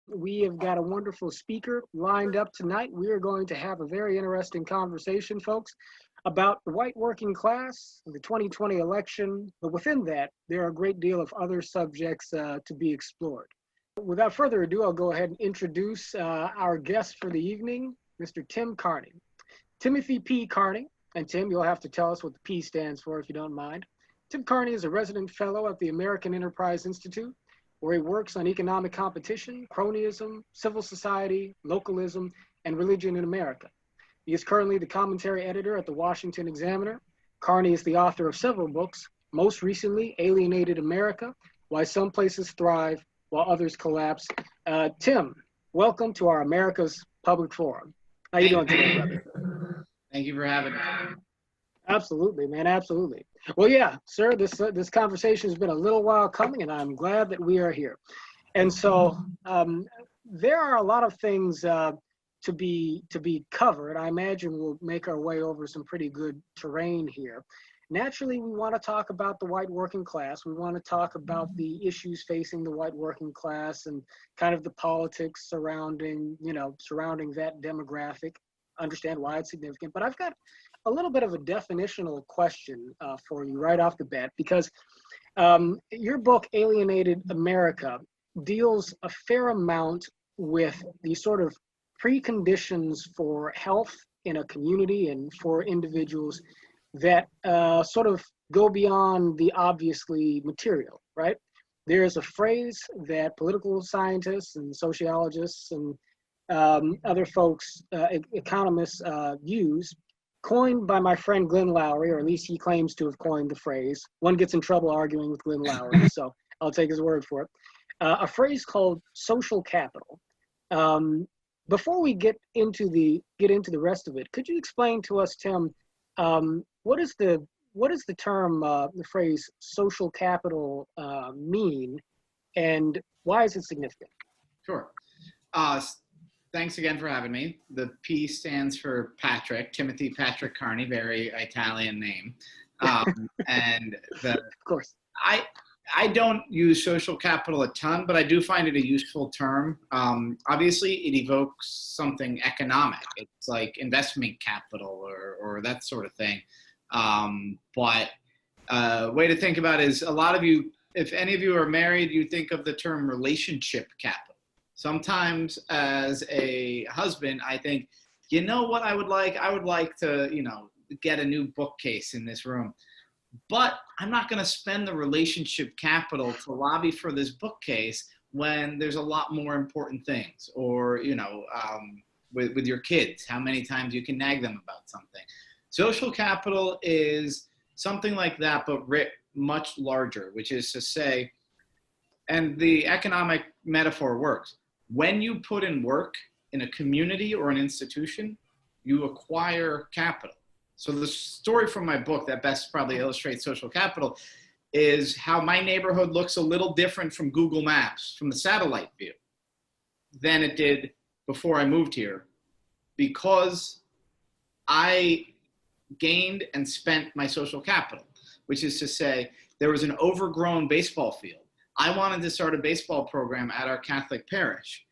We have got a wonderful speaker lined up tonight. We are going to have a very interesting conversation, folks, about the white working class, the 2020 election. But within that, there are a great deal of other subjects to be explored. Without further ado, I'll go ahead and introduce our guest for the evening, Mr. Tim Carney. Timothy P. Carney. And Tim, you'll have to tell us what the P stands for if you don't mind. Tim Carney is a resident fellow at the American Enterprise Institute, where he works on economic competition, cronyism, civil society, localism, and religion in America. He is currently the commentary editor at the Washington Examiner. Carney is the author of several books, most recently Alienated America, Why Some Places Thrive While Others Collapse. Tim, welcome to our America's Public Forum. How you doing today, brother? Thank you for having me. Absolutely, man, absolutely. Well, yeah, sir, this conversation has been a little while coming, and I'm glad that we are here. And so there are a lot of things to be covered. I imagine we'll make our way over some pretty good terrain here. Naturally, we want to talk about the white working class. We want to talk about the issues facing the white working class and kind of the politics surrounding that demographic. Understand why it's significant. But I've got a little bit of a definitional question for you right off the bat, because your book, Alienated America, deals a fair amount with the sort of preconditions for health in a community and for individuals that sort of go beyond the obviously material, right? There's a phrase that political scientists and sociologists and other folks, economists use, coined by my friend Glenn Lowry, or at least he claims to have coined the phrase. One gets in trouble arguing with Glenn Lowry, so I'll take his word for it. A phrase called social capital. Before we get into the rest of it, could you explain to us, Tim, what is the term, the phrase social capital mean, and why is it significant? Sure. Thanks again for having me. The P stands for Patrick, Timothy Patrick Carney, very Italian name. And of course, I don't use social capital a ton, but I do find it a useful term. Obviously, it evokes something economic. It's like investment capital or that sort of thing. But way to think about it is, a lot of you, if any of you are married, you think of the term relationship capital. Sometimes as a husband, I think, you know what I would like? I would like to, get a new bookcase in this room. But I'm not going to spend the relationship capital to lobby for this bookcase when there's a lot more important things. Or, with your kids, how many times you can nag them about something. Social capital is something like that, but much larger, which is to say, and the economic metaphor works. When you put in work in a community or an institution, you acquire capital. So the story from my book that best probably illustrates social capital is how my neighborhood looks a little different from Google Maps, from the satellite view, than it did before I moved here, because I gained and spent my social capital, which is to say, there was an overgrown baseball field. I wanted to start a baseball program at our Catholic parish.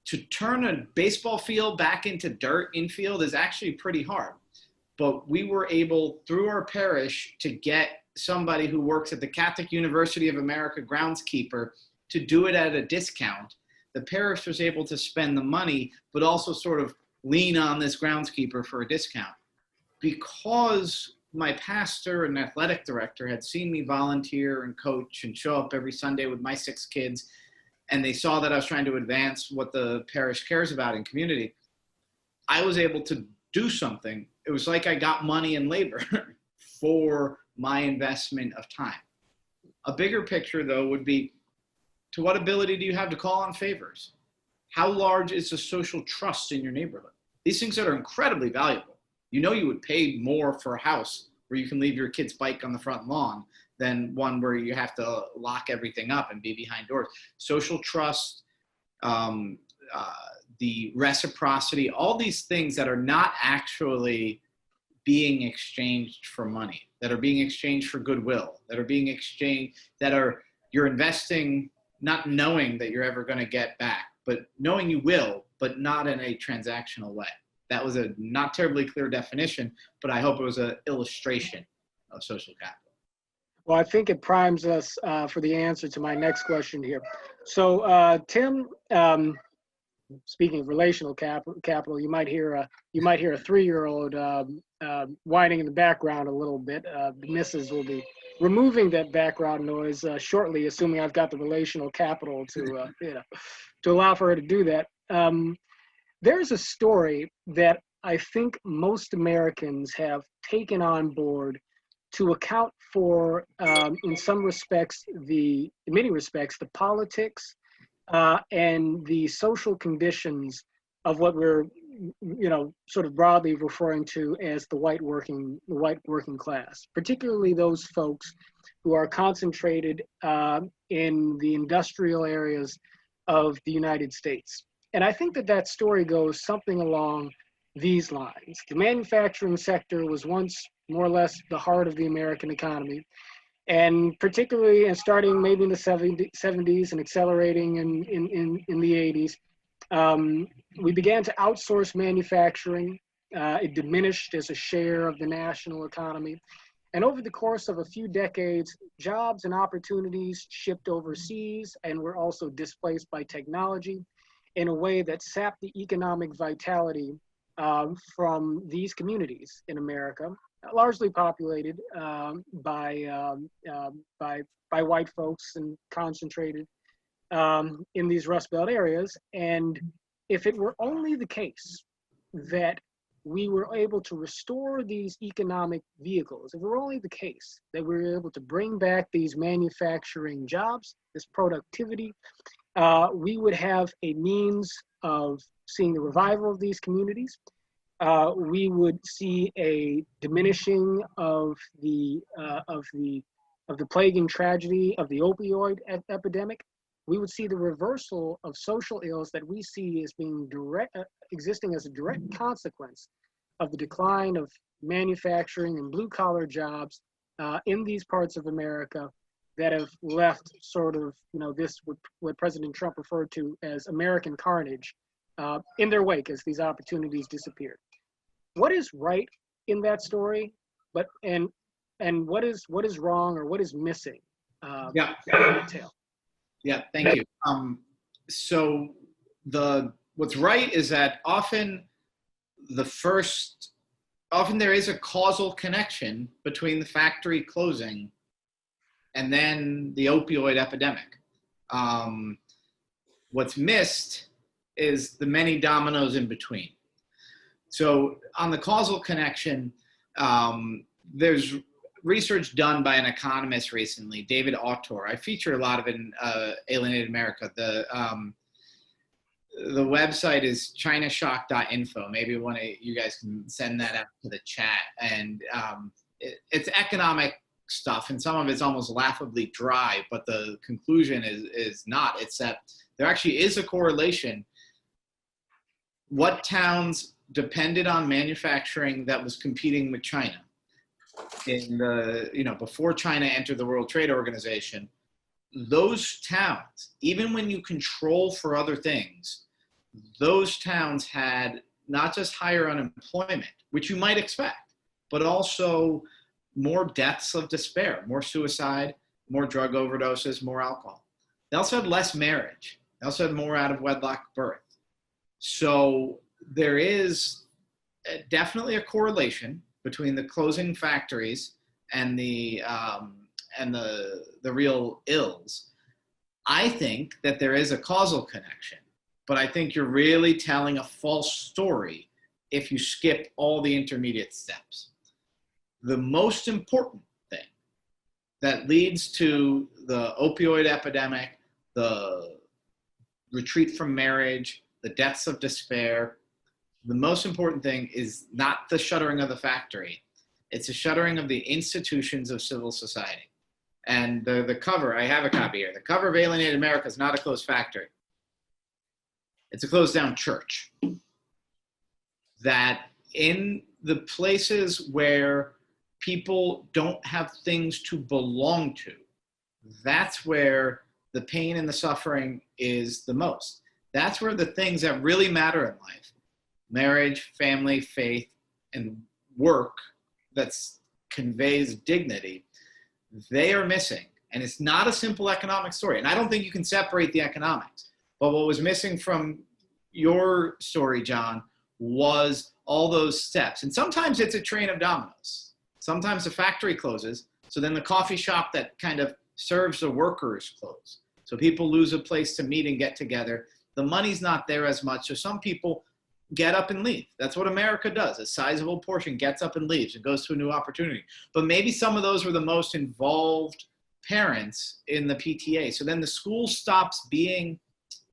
To turn a baseball field back into dirt infield is actually pretty hard. But we were able, through our parish, to get somebody who works at the Catholic University of America groundskeeper to do it at a discount. The parish was able to spend the money, but also sort of lean on this groundskeeper for a discount. Because my pastor and athletic director had seen me volunteer and coach and show up every Sunday with my 6 kids, and they saw that I was trying to advance what the parish cares about in community, I was able to do something. It was like I got money and labor for my investment of time. A bigger picture, though, would be, to what ability do you have to call on favors? How large is the social trust in your neighborhood? These things that are incredibly valuable. You would pay more for a house where you can leave your kid's bike on the front lawn than one where you have to lock everything up and be behind doors. Social trust, the reciprocity, all these things that are not actually being exchanged for money, that are being exchanged for goodwill, that are being exchanged, you're investing not knowing that you're ever going to get back, but knowing you will, but not in a transactional way. That was a not terribly clear definition, but I hope it was an illustration of social capital. Well, I think it primes us for the answer to my next question here. So, Tim, speaking of relational capital, you might hear a 3-year-old whining in the background a little bit. The missus will be removing that background noise shortly, assuming I've got the relational capital to to allow for her to do that. There's a story that I think most Americans have taken on board to account for, in some respects, in many respects, the politics and the social conditions of what we're, sort of broadly referring to as the white working class, particularly those folks who are concentrated in the industrial areas of the United States. And I think that story goes something along these lines. The manufacturing sector was once more or less the heart of the American economy. And particularly, and starting maybe in the 70s and accelerating in the 80s, we began to outsource manufacturing. It diminished as a share of the national economy. And over the course of a few decades, jobs and opportunities shipped overseas and were also displaced by technology in a way that sapped the economic vitality from these communities in America, largely populated by white folks and concentrated in these Rust Belt areas. And if it were only the case that we were able to restore these economic vehicles, if it were only the case that we were able to bring back these manufacturing jobs, this productivity, we would have a means of seeing the revival of these communities. We would see a diminishing of the plaguing tragedy of the opioid epidemic. We would see the reversal of social ills that we see as being existing as a direct consequence of the decline of manufacturing and blue-collar jobs in these parts of America that have left sort of, this what President Trump referred to as American carnage in their wake as these opportunities disappeared. What is right in that story, and what is wrong or what is missing in the tale? Yeah, thank you. So what's right is that often there is a causal connection between the factory closing and then the opioid epidemic. What's missed is the many dominoes in between. So on the causal connection, there's research done by an economist recently, David Autor. I feature a lot of it in Alienated America. The website is chinashock.info. Maybe one of you guys can send that out to the chat. And it's economic stuff, and some of it's almost laughably dry, but the conclusion is not. It's that there actually is a correlation. What towns depended on manufacturing that was competing with China before China entered the World Trade Organization, those towns, even when you control for other things, those towns had not just higher unemployment, which you might expect, but also more deaths of despair, more suicide, more drug overdoses, more alcohol. They also had less marriage. They also had more out of wedlock birth. So there is definitely a correlation between the closing factories and the real ills. I think that there is a causal connection, but I think you're really telling a false story if you skip all the intermediate steps. The most important thing that leads to the opioid epidemic, the retreat from marriage, the deaths of despair, the most important thing is not the shuttering of the factory. It's a shuttering of the institutions of civil society. And the cover, I have a copy here. The cover of Alienated America is not a closed factory. It's a closed down church. That in the places where people don't have things to belong to, that's where the pain and the suffering is the most. That's where the things that really matter in life, marriage, family, faith, and work that conveys dignity, they are missing. And it's not a simple economic story. And I don't think you can separate the economics. But what was missing from your story, John, was all those steps. And sometimes it's a train of dominoes. Sometimes the factory closes, so then the coffee shop that kind of serves the workers close. So people lose a place to meet and get together. The money's not there as much, so some people get up and leave. That's what America does. A sizable portion gets up and leaves and goes to a new opportunity. But maybe some of those were the most involved parents in the PTA. So then the school stops being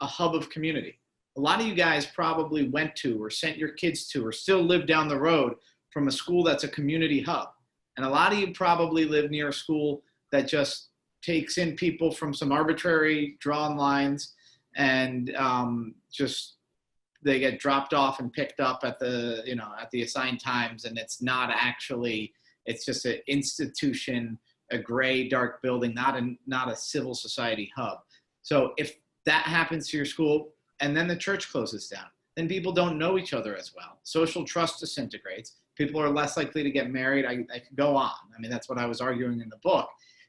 a hub of community. A lot of you guys probably went to or sent your kids to or still live down the road from a school that's a community hub. And a lot of you probably live near a school that just takes in people from some arbitrary drawn lines and just they get dropped off and picked up at the assigned times. And it's not actually, it's just an institution, a gray, dark building, not a civil society hub. So if that happens to your school and then the church closes down, then people don't know each other as well. Social trust disintegrates. People are less likely to get married. I could go on. I mean, that's what I was arguing in the book,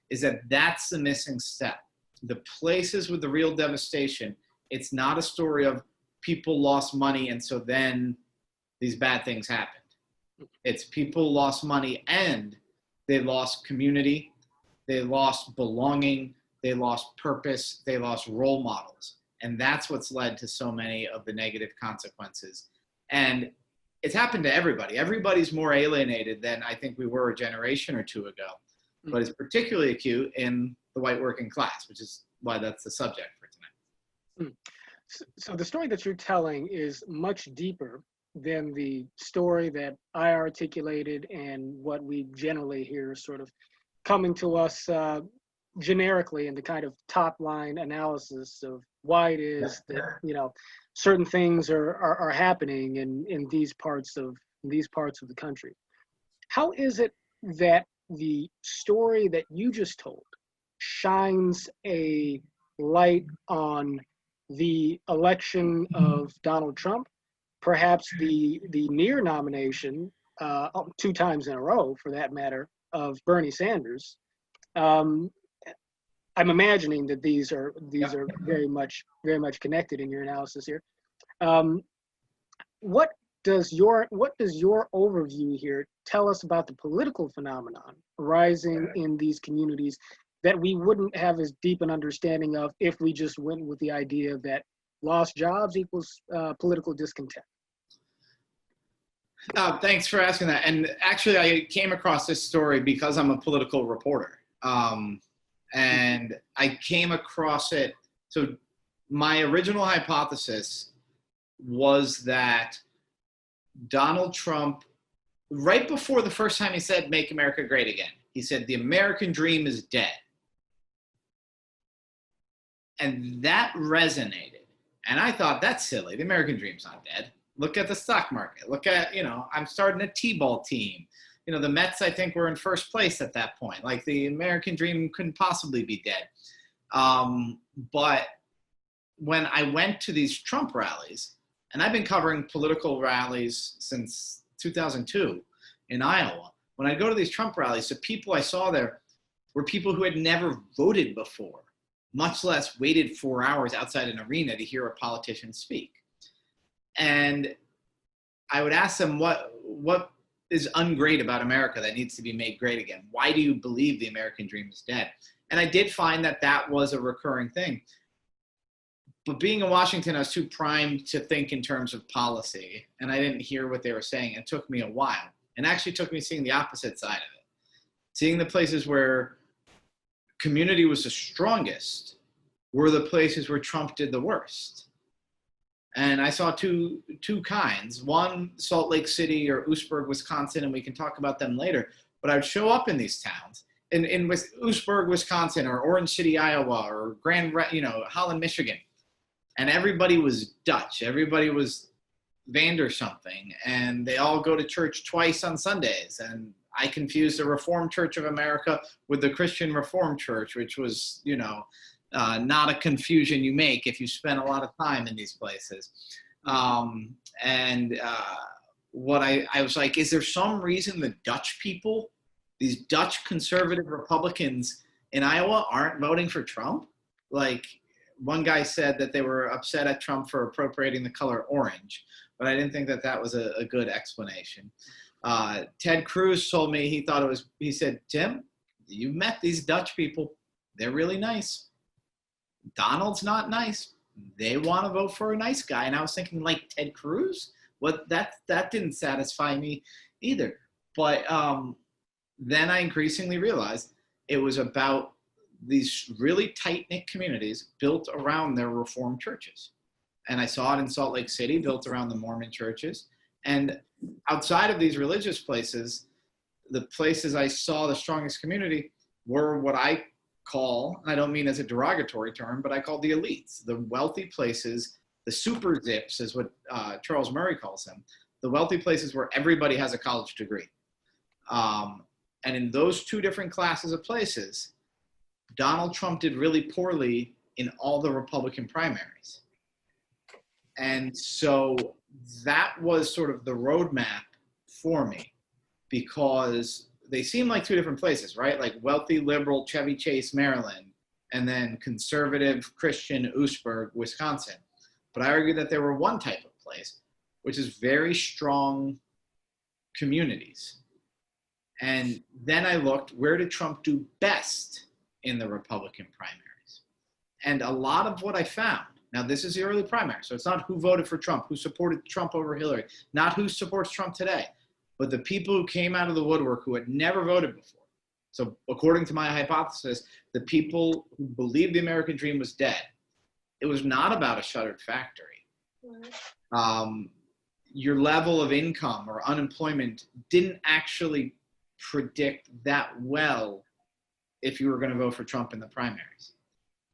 is that that's the missing step. The places with the real devastation, it's not a story of people lost money and so then these bad things happened. It's people lost money and they lost community, they lost belonging, they lost purpose, they lost role models. And that's what's led to so many of the negative consequences. And it's happened to everybody. Everybody's more alienated than I think we were a generation or two ago. But it's particularly acute in the white working class, which is why that's the subject for tonight. So the story that you're telling is much deeper than the story that I articulated and what we generally hear sort of coming to us generically in the kind of top line analysis of why it is that certain things are happening in these parts of the country. How is it that the story that you just told shines a light on the election of Donald Trump, perhaps the near nomination 2 times in a row, for that matter, of Bernie Sanders? I'm imagining that these are very much connected in your analysis here. What does your overview here tell us about the political phenomenon arising in these communities that we wouldn't have as deep an understanding of if we just went with the idea that lost jobs equals political discontent? Thanks for asking that. And actually, I came across this story because I'm a political reporter. And I came across it. So my original hypothesis was that Donald Trump, right before the first time he said, "Make America Great Again," he said, "The American dream is dead." And that resonated. And I thought, that's silly. The American dream's not dead. Look at the stock market. Look at, I'm starting a T-ball team. The Mets, I think, were in first place at that point. Like, the American dream couldn't possibly be dead. But when I went to these Trump rallies, and I've been covering political rallies since 2002 in Iowa, when I go to these Trump rallies, the people I saw there were people who had never voted before, much less waited 4 hours outside an arena to hear a politician speak. And I would ask them, what is ungreat about America that needs to be made great again? Why do you believe the American dream is dead? And I did find that was a recurring thing. But being in Washington, I was too primed to think in terms of policy, and I didn't hear what they were saying. It took me a while. And actually took me seeing the opposite side of it. Seeing the places where community was the strongest were the places where Trump did the worst. And I saw two kinds. One, Salt Lake City or Oostburg, Wisconsin, and we can talk about them later. But I would show up in these towns, in Oostburg, Wisconsin, or Orange City, Iowa, or Holland, Michigan, and everybody was Dutch. Everybody was Vander something, and they all go to church twice on Sundays. And I confused the Reformed Church of America with the Christian Reformed Church, which was, not a confusion you make if you spend a lot of time in these places. What I was like, is there some reason the Dutch people, these Dutch conservative Republicans in Iowa, aren't voting for Trump? Like, one guy said that they were upset at Trump for appropriating the color orange, but I didn't think that that was a good explanation. Ted Cruz told me he said, Tim, you met these Dutch people. They're really nice. Donald's not nice. They want to vote for a nice guy. And I was thinking, like, Ted Cruz? What, that didn't satisfy me either. But then I increasingly realized it was about these really tight-knit communities built around their Reformed churches. And I saw it in Salt Lake City, built around the Mormon churches. And outside of these religious places, the places I saw the strongest community were what I call, and I don't mean as a derogatory term, but I call the elites, the wealthy places, the super zips is what Charles Murray calls them, the wealthy places where everybody has a college degree. And in those two different classes of places, Donald Trump did really poorly in all the Republican primaries. And so that was sort of the roadmap for me, because they seem like two different places, right? Like wealthy, liberal, Chevy Chase, Maryland, and then conservative, Christian, Oostburg, Wisconsin. But I argue that there were one type of place, which is very strong communities. And then I looked, where did Trump do best in the Republican primaries? And a lot of what I found, now this is the early primary, so it's not who voted for Trump, who supported Trump over Hillary, not who supports Trump today, but the people who came out of the woodwork who had never voted before. So according to my hypothesis, the people who believed the American dream was dead, it was not about a shuttered factory. Your level of income or unemployment didn't actually predict that well if you were going to vote for Trump in the primaries.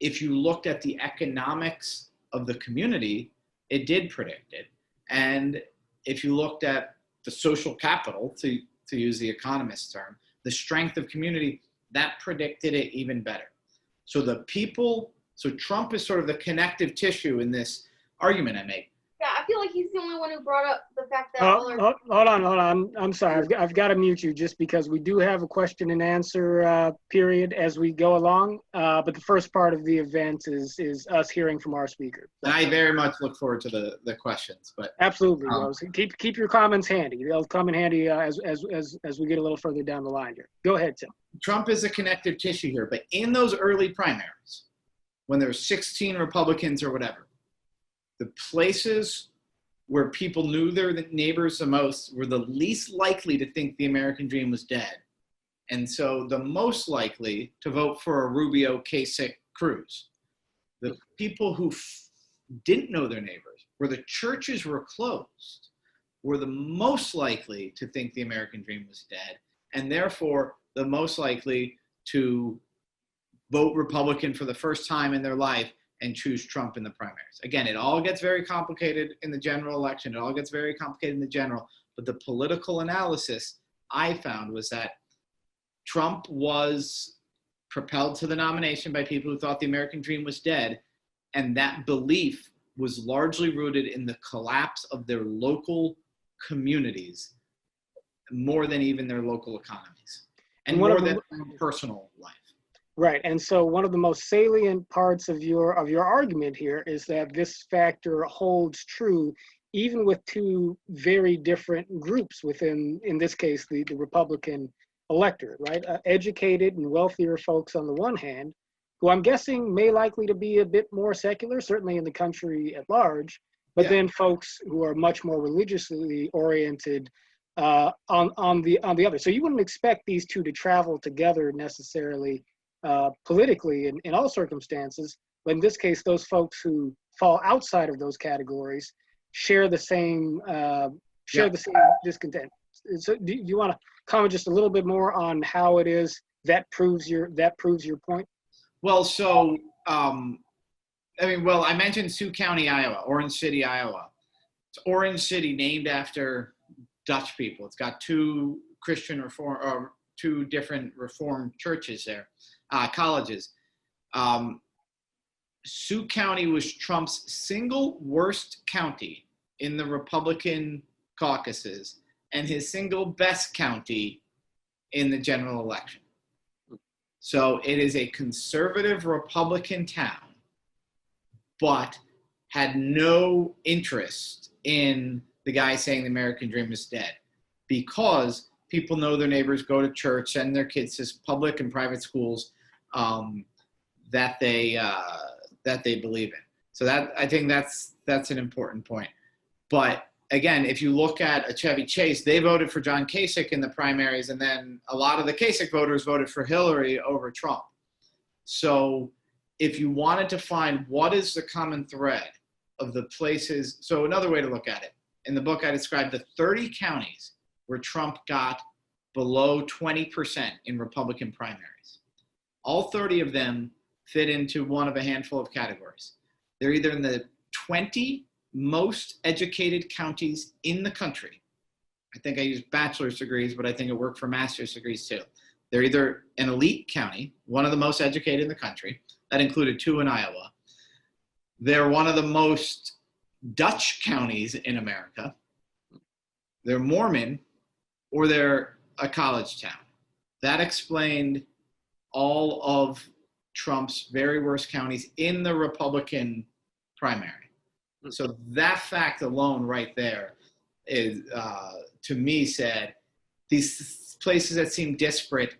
If you looked at the economics of the community, it did predict it. And if you looked at the social capital, to use the economist term, the strength of community, that predicted it even better. So Trump is sort of the connective tissue in this argument I make. Yeah, I feel like he's the only one who brought up the fact that hold on. I'm sorry. I've got to mute you just because we do have a question and answer period as we go along. But the first part of the event is us hearing from our speaker. And I very much look forward to the questions. But absolutely, Rose. Keep your comments handy. They'll come in handy as we get a little further down the line here. Go ahead, Tim. Trump is a connective tissue here, but in those early primaries, when there were 16 Republicans or whatever, the places where people knew their neighbors the most were the least likely to think the American dream was dead. And so the most likely to vote for a Rubio, Kasich, Cruz. The people who didn't know their neighbors, where the churches were closed, were the most likely to think the American dream was dead, and therefore the most likely to vote Republican for the first time in their life and choose Trump in the primaries. Again, it all gets very complicated in the general election. It all gets very complicated in the general. But the political analysis I found was that Trump was propelled to the nomination by people who thought the American dream was dead. And that belief was largely rooted in the collapse of their local communities more than even their local economies and more than their personal life. Right, and so one of the most salient parts of your argument here is that this factor holds true even with two very different groups within, in this case, the Republican electorate, right? Educated and wealthier folks on the one hand, who I'm guessing may likely to be a bit more secular, certainly in the country at large, but then folks who are much more religiously oriented on the other. So you wouldn't expect these two to travel together necessarily politically in all circumstances, but in this case, those folks who fall outside of those categories share the same the same discontent. So do you want to comment just a little bit more on how it is that proves your point? Well, so I mentioned Sioux County, Iowa, Orange City, Iowa. It's Orange City, named after Dutch people. It's got two different Reformed churches there. Colleges. Sioux County was Trump's single worst county in the Republican caucuses and his single best county in the general election. So it is a conservative Republican town, but had no interest in the guy saying the American dream is dead, because people know their neighbors, go to church, send their kids to public and private schools that they believe in. So that, I think that's an important point. But again, if you look at a Chevy Chase, they voted for John Kasich in the primaries, and then a lot of the Kasich voters voted for Hillary over Trump. So if you wanted to find what is the common thread of the places, so another way to look at it, in the book I described the 30 counties where Trump got below 20% in Republican primaries. All 30 of them fit into one of a handful of categories. They're either in the 20 most educated counties in the country. I think I used bachelor's degrees, but I think it worked for master's degrees too. They're either an elite county, one of the most educated in the country. That included 2 in Iowa. They're one of the most Dutch counties in America. They're Mormon, or they're a college town. That explained all of Trump's very worst counties in the Republican primary. So that fact alone right there is, to me, said these places that seem disparate,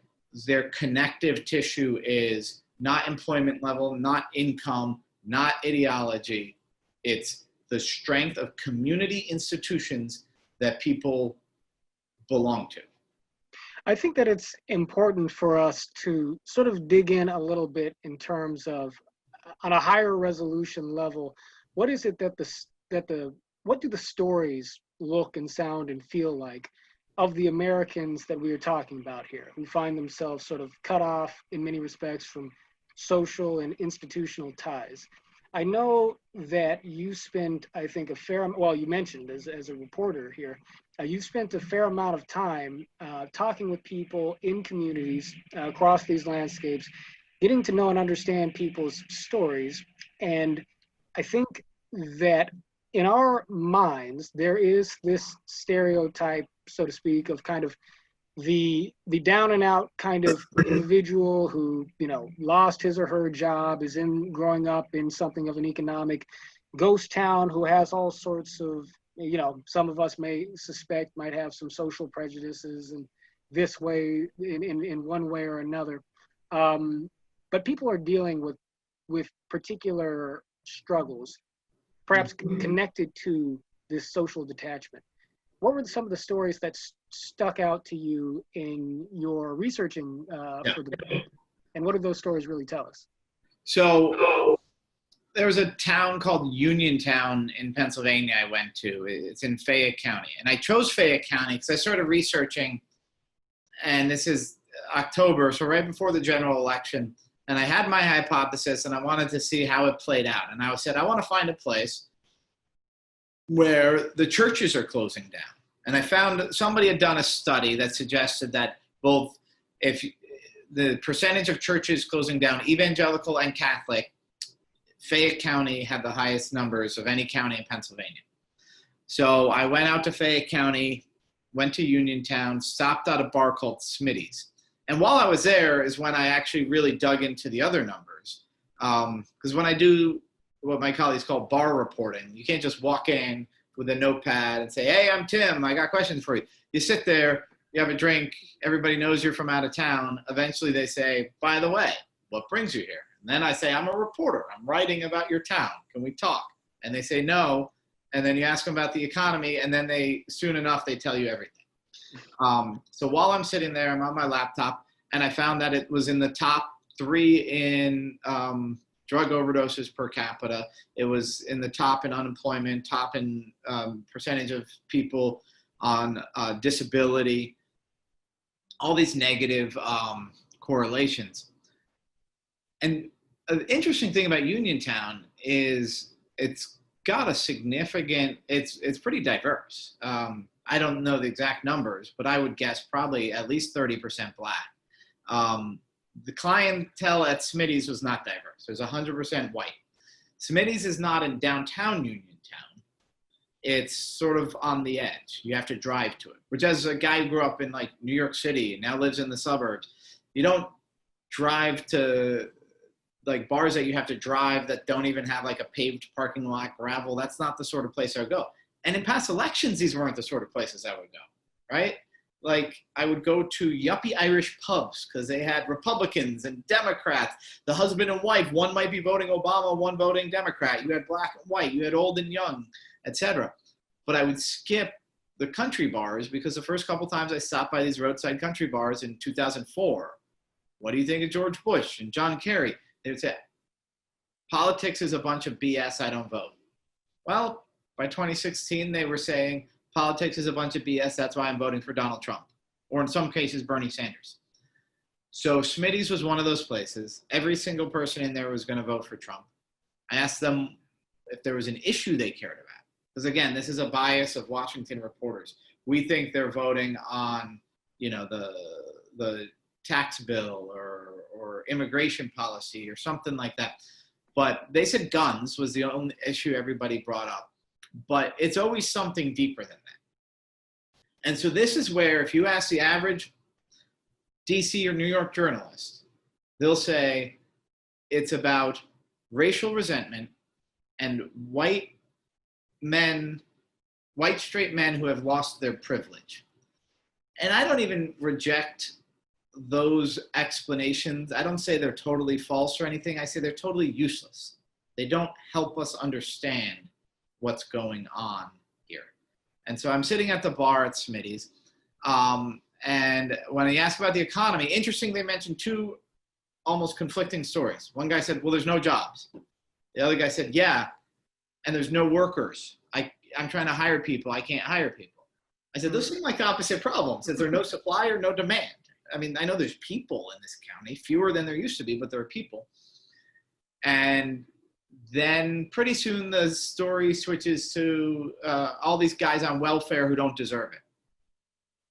their connective tissue is not employment level, not income, not ideology. It's the strength of community institutions that people belong to. I think that it's important for us to sort of dig in a little bit in terms of, on a higher resolution level, what is it what do the stories look and sound and feel like of the Americans that we are talking about here, who find themselves sort of cut off in many respects from social and institutional ties? I know that you spent, I think, you mentioned as a reporter here, you've spent a fair amount of time talking with people in communities across these landscapes, getting to know and understand people's stories. And I think that in our minds, there is this stereotype, so to speak, of kind of the down and out kind of individual who, lost his or her job, is growing up in something of an economic ghost town, who has all sorts of, some of us may suspect might have some social prejudices and this way in one way or another. But people are dealing with particular struggles, perhaps connected to this social detachment. What were some of the stories that stuck out to you in your researching for the book? And what did those stories really tell us? So there was a town called Uniontown in Pennsylvania I went to. It's in Fayette County. And I chose Fayette County because I started researching, and this is October, so right before the general election. And I had my hypothesis, and I wanted to see how it played out. And I said, I want to find a place where the churches are closing down. And I found somebody had done a study that suggested that both, if the percentage of churches closing down, evangelical and Catholic, Fayette County had the highest numbers of any county in Pennsylvania. So I went out to Fayette County, went to Uniontown, stopped at a bar called Smitty's. And while I was there is when I actually really dug into the other numbers. Because when I do what my colleagues call bar reporting, you can't just walk in with a notepad and say, hey, I'm Tim, I got questions for you. You sit there, you have a drink, everybody knows you're from out of town. Eventually they say, by the way, what brings you here? And then I say, I'm a reporter. I'm writing about your town. Can we talk? And they say no. And then you ask them about the economy, and then soon enough, they tell you everything. So while I'm sitting there, I'm on my laptop, and I found that it was in the top 3 in drug overdoses per capita. It was in the top in unemployment, top in percentage of people on disability, all these negative correlations. And the interesting thing about Uniontown is it's got a significant, it's pretty diverse. I don't know the exact numbers, but I would guess probably at least 30% Black. The clientele at Smitty's was not diverse. It was 100% white. Smitty's is not in downtown Uniontown. It's sort of on the edge. You have to drive to it, which as a guy who grew up in like New York City and now lives in the suburbs, you don't drive to like bars that you have to drive that don't even have like a paved parking lot, gravel. That's not the sort of place I would go. And in past elections, these weren't the sort of places I would go, right? Like I would go to yuppie Irish pubs because they had Republicans and Democrats, the husband and wife. One might be voting Obama, one voting Democrat. You had black and white, you had old and young, etc. But I would skip the country bars because the first couple times I stopped by these roadside country bars in 2004, what do you think of George Bush and John Kerry? They would say, politics is a bunch of BS, I don't vote. Well, by 2016, they were saying, politics is a bunch of BS, that's why I'm voting for Donald Trump. Or in some cases, Bernie Sanders. So Smitty's was one of those places. Every single person in there was going to vote for Trump. I asked them if there was an issue they cared about. Because again, this is a bias of Washington reporters. We think they're voting on, you know, the tax bill or immigration policy or something like that. But they said guns was the only issue everybody brought up. But it's always something deeper than that. And so this is where if you ask the average DC or New York journalist, they'll say it's about racial resentment and white straight men who have lost their privilege. And I don't even reject those explanations. I don't say they're totally false or anything. I say they're totally useless. They don't help us understand what's going on here. And so I'm sitting at the bar at Smitty's. And when he asked about the economy, interesting, they mentioned two almost conflicting stories. One guy said, well, there's no jobs. The other guy said, yeah, and there's no workers. I'm trying to hire people. I can't hire people. I said, those seem like opposite problems. Is there no supply or no demand? I mean, I know there's people in this county, fewer than there used to be, but there are people. And then pretty soon the story switches to all these guys on welfare who don't deserve it.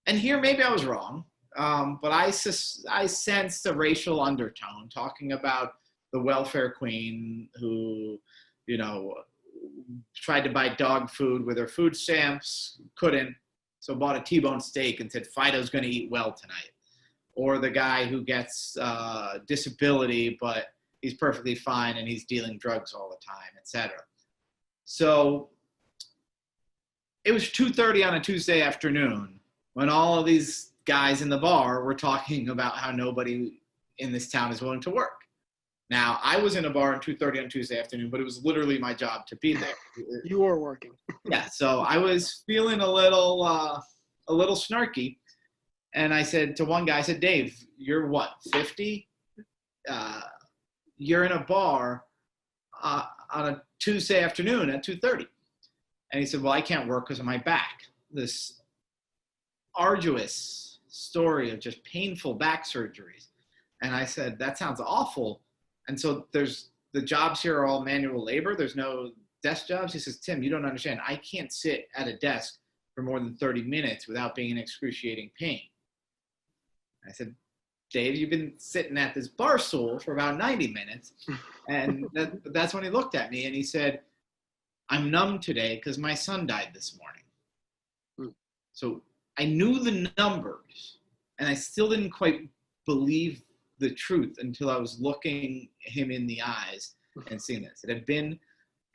And here maybe I was wrong, but I sensed a racial undertone talking about the welfare queen who, you know, tried to buy dog food with her food stamps, couldn't, so bought a T-bone steak and said, Fido's going to eat well tonight. Or the guy who gets disability, but he's perfectly fine and he's dealing drugs all the time, etc. So it was 2:30 on a Tuesday afternoon when all of these guys in the bar were talking about how nobody in this town is willing to work. Now, I was in a bar at 2:30 on Tuesday afternoon, but it was literally my job to be there. You were working. Yeah, so I was feeling a little snarky. And I said to one guy, I said, Dave, you're what, 50? You're in a bar on a Tuesday afternoon at 2:30. And he said, well, I can't work because of my back. This arduous story of just painful back surgeries. And I said, that sounds awful. And so the jobs here are all manual labor. There's no desk jobs. He says, Tim, you don't understand. I can't sit at a desk for more than 30 minutes without being in excruciating pain. I said, Dave, you've been sitting at this bar stool for about 90 minutes. And that's when he looked at me and he said, I'm numb today because my son died this morning. So I knew the numbers and I still didn't quite believe the truth until I was looking him in the eyes and seeing this. It had been,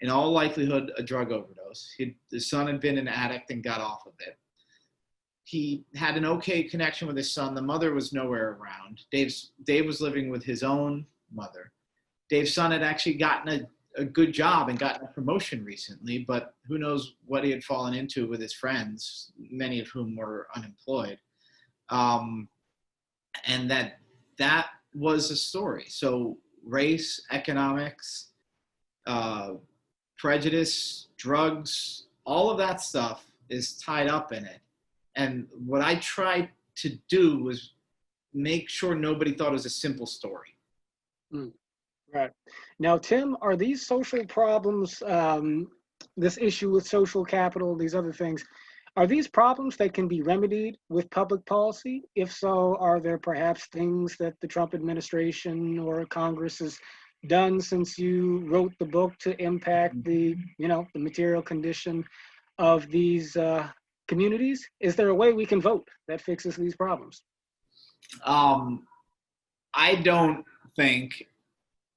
in all likelihood, a drug overdose. His son had been an addict and got off of it. He had an okay connection with his son. The mother was nowhere around. Dave was living with his own mother. Dave's son had actually gotten a good job and gotten a promotion recently, but who knows what he had fallen into with his friends, many of whom were unemployed. And that was the story. So race, economics, prejudice, drugs, all of that stuff is tied up in it. And what I tried to do was make sure nobody thought it was a simple story. Right. Now, Tim, are these social problems, this issue with social capital, these other things, are these problems that can be remedied with public policy? If so, are there perhaps things that the Trump administration or Congress is done since you wrote the book to impact the material condition of these communities? Is there a way we can vote that fixes these problems? I don't think,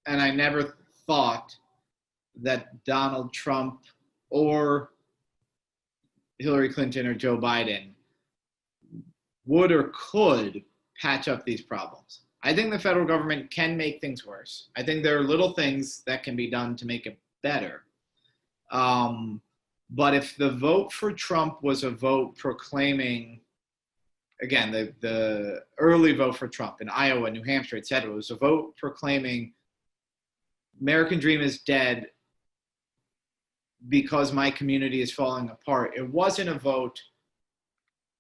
and I never thought, that Donald Trump or Hillary Clinton or Joe Biden would or could patch up these problems. I think the federal government can make things worse. I think there are little things that can be done to make it better. But if the vote for Trump was a vote proclaiming, again, the early vote for Trump in Iowa, New Hampshire, et cetera, was a vote proclaiming American dream is dead because my community is falling apart. It wasn't a vote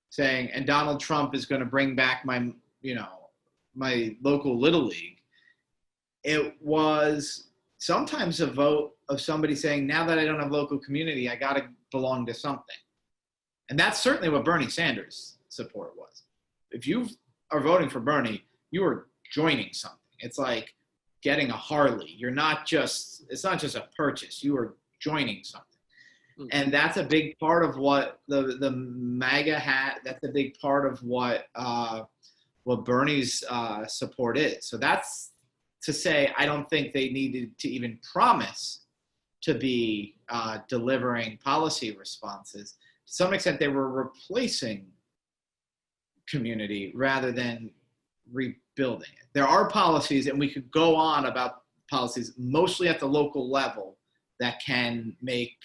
saying, and Donald Trump is going to bring back my local Little League. It was sometimes a vote of somebody saying, now that I don't have local community, I got to belong to something. And that's certainly what Bernie Sanders' support was. If you are voting for Bernie, you are joining something. It's like getting a Harley. It's not just a purchase. You are joining something. And that's a big part of what the MAGA hat, that's a big part of what Bernie's support is. So that's to say, I don't think they needed to even promise to be delivering policy responses. To some extent, they were replacing community rather than rebuilding it. There are policies, and we could go on about policies, mostly at the local level, that can make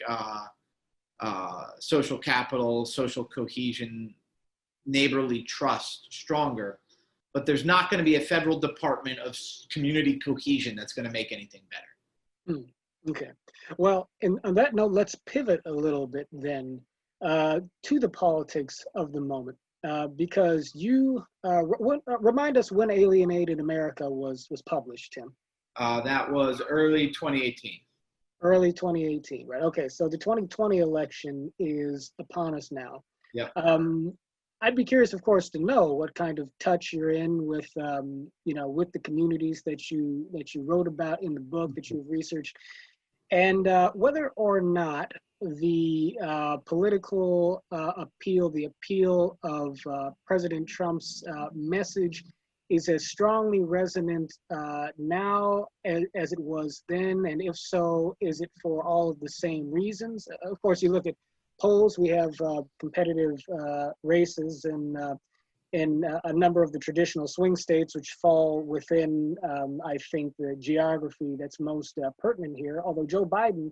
social capital, social cohesion, neighborly trust stronger. But there's not going to be a federal department of community cohesion that's going to make anything better. Okay. Well, on that note, let's pivot a little bit then to the politics of the moment, because you remind us when Alienated America was published, Tim. That was early 2018. Early 2018, right? Okay, so the 2020 election is upon us now. Yeah. I'd be curious, of course, to know what kind of touch you're in with, with the communities that you wrote about in the book, that you've researched, and whether or not the political appeal, the appeal of President Trump's message is as strongly resonant now as it was then, and if so, is it for all of the same reasons? Of course, you look at polls. We have competitive races in a number of the traditional swing states, which fall within, I think, the geography that's most pertinent here. Although Joe Biden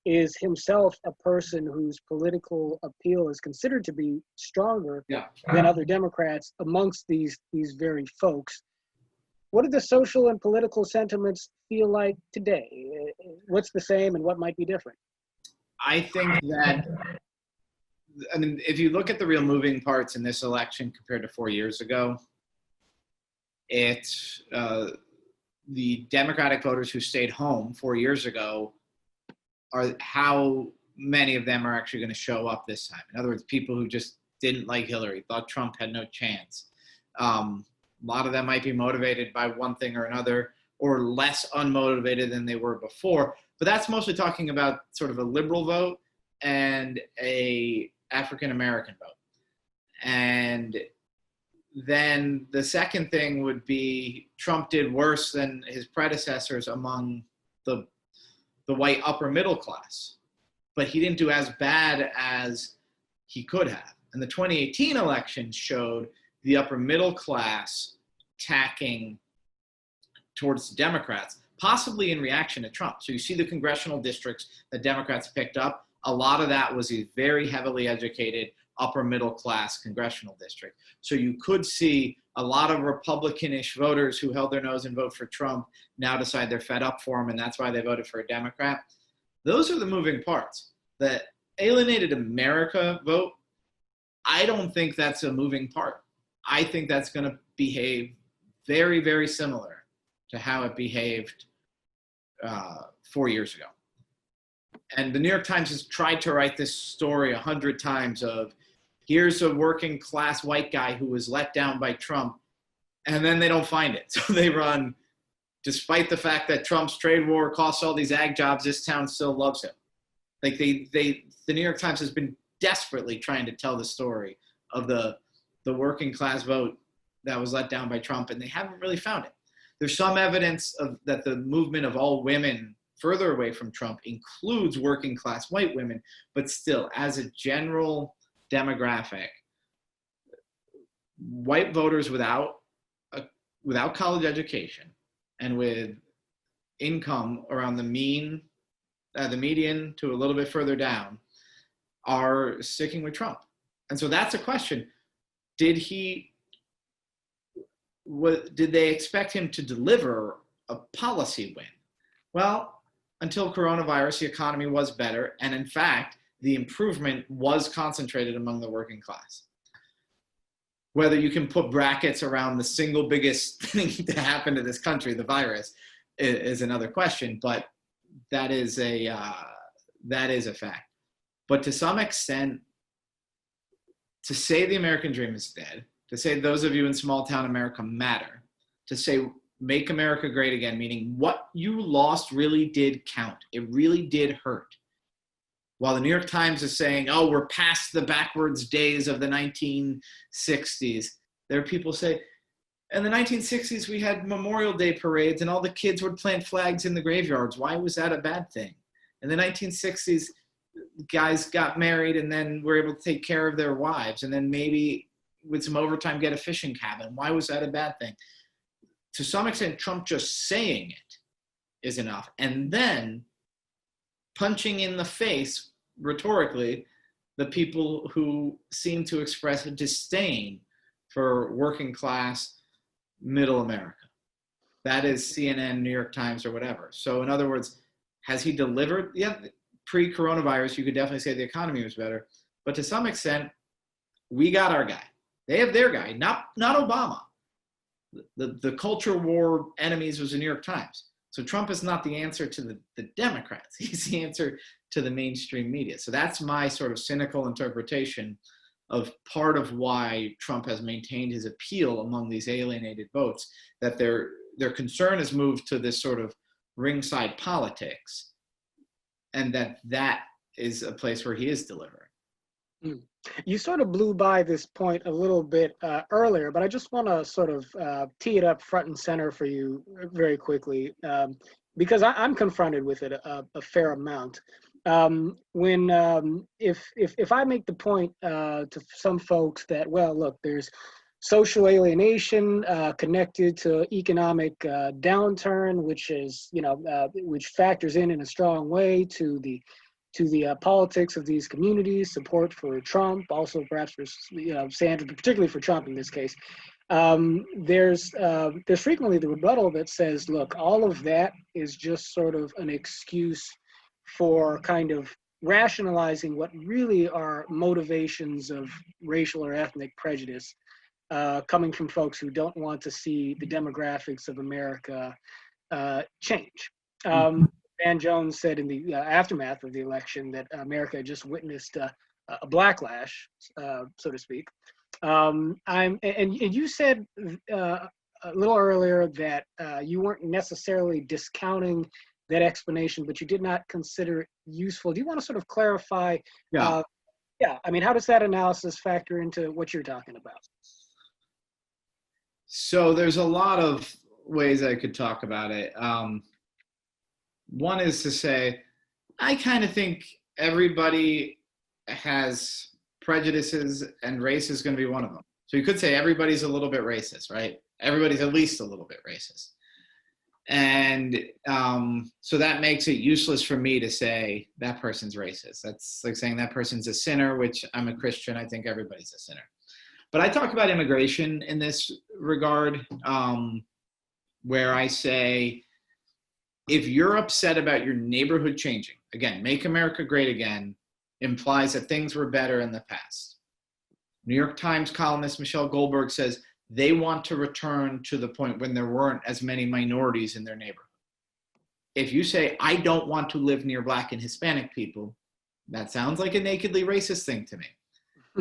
is himself a person whose political appeal is considered to be stronger than other Democrats amongst these very folks. What do the social and political sentiments feel like today? What's the same and what might be different? I think that, if you look at the real moving parts in this election compared to 4 years ago, it's the Democratic voters who stayed home 4 years ago are how many of them are actually going to show up this time. In other words, people who just didn't like Hillary, thought Trump had no chance. A lot of them might be motivated by one thing or another, or less unmotivated than they were before. But that's mostly talking about sort of a liberal vote and a African-American vote. And then the second thing would be Trump did worse than his predecessors among the white upper middle class, but he didn't do as bad as he could have. And the 2018 election showed the upper middle class tacking towards the Democrats, possibly in reaction to Trump. So you see the congressional districts that Democrats picked up. A lot of that was a very heavily educated upper middle class congressional district. So you could see a lot of Republican-ish voters who held their nose and vote for Trump now decide they're fed up for him, and that's why they voted for a Democrat. Those are the moving parts. The Alienated America vote, I don't think that's a moving part. I think that's going to behave very, very similar to how it behaved 4 years ago. And the New York Times has tried to write this story 100 times of, here's a working class white guy who was let down by Trump, and then they don't find it. So they run despite the fact that Trump's trade war costs all these ag jobs, this town still loves him. Like the New York Times has been desperately trying to tell the story of the working class vote that was let down by Trump, and they haven't really found it. There's some evidence that the movement of all women further away from Trump includes working class white women, but still, as a general demographic, white voters without college education and with income around the median to a little bit further down are sticking with Trump. And so that's a question. Did they expect him to deliver a policy win? Well, until coronavirus, the economy was better. And in fact, the improvement was concentrated among the working class. Whether you can put brackets around the single biggest thing to happen to this country, the virus, is another question. But that is a fact. But to some extent, to say the American dream is dead, to say those of you in small town America matter, to say make America great again, meaning what you lost really did count. It really did hurt. While the New York Times is saying, oh, we're past the backwards days of the 1960s, there are people say, in the 1960s, we had Memorial Day parades and all the kids would plant flags in the graveyards. Why was that a bad thing? In the 1960s, guys got married and then were able to take care of their wives and then maybe with some overtime get a fishing cabin. Why was that a bad thing? To some extent, Trump just saying it is enough. And then punching in the face, rhetorically, the people who seem to express a disdain for working class middle America. That is CNN, New York Times, or whatever. So in other words, has he delivered? Yeah, pre-coronavirus, you could definitely say the economy was better. But to some extent, we got our guy. They have their guy, not Obama. The culture war enemies was the New York Times. So Trump is not the answer to the Democrats. He's the answer to the mainstream media. So that's my sort of cynical interpretation of part of why Trump has maintained his appeal among these alienated votes, that their concern has moved to this sort of ringside politics, and that is a place where he is delivering. You sort of blew by this point a little bit earlier, but I just want to sort of tee it up front and center for you very quickly, because I'm confronted with it a fair amount. If I make the point to some folks that, well, look, there's social alienation connected to economic downturn, which is, which factors in a strong way to the politics of these communities, support for Trump, also perhaps for Sanders, but particularly for Trump in this case. There's frequently the rebuttal that says, look, all of that is just sort of an excuse for kind of rationalizing what really are motivations of racial or ethnic prejudice coming from folks who don't want to see the demographics of America change. Van Jones said in the aftermath of the election that America just witnessed a backlash, so to speak. And you said a little earlier that you weren't necessarily discounting that explanation, but you did not consider it useful. Do you want to sort of clarify? Yeah. I mean, how does that analysis factor into what you're talking about? So there's a lot of ways I could talk about it. One is to say, I kind of think everybody has prejudices and race is going to be one of them. So you could say everybody's a little bit racist, right? Everybody's at least a little bit racist. And so that makes it useless for me to say that person's racist. That's like saying that person's a sinner, which I'm a Christian. I think everybody's a sinner. But I talk about immigration in this regard, where I say, if you're upset about your neighborhood changing, again, make America great again, implies that things were better in the past. New York Times columnist Michelle Goldberg says they want to return to the point when there weren't as many minorities in their neighborhood. If you say, I don't want to live near Black and Hispanic people, that sounds like a nakedly racist thing to me.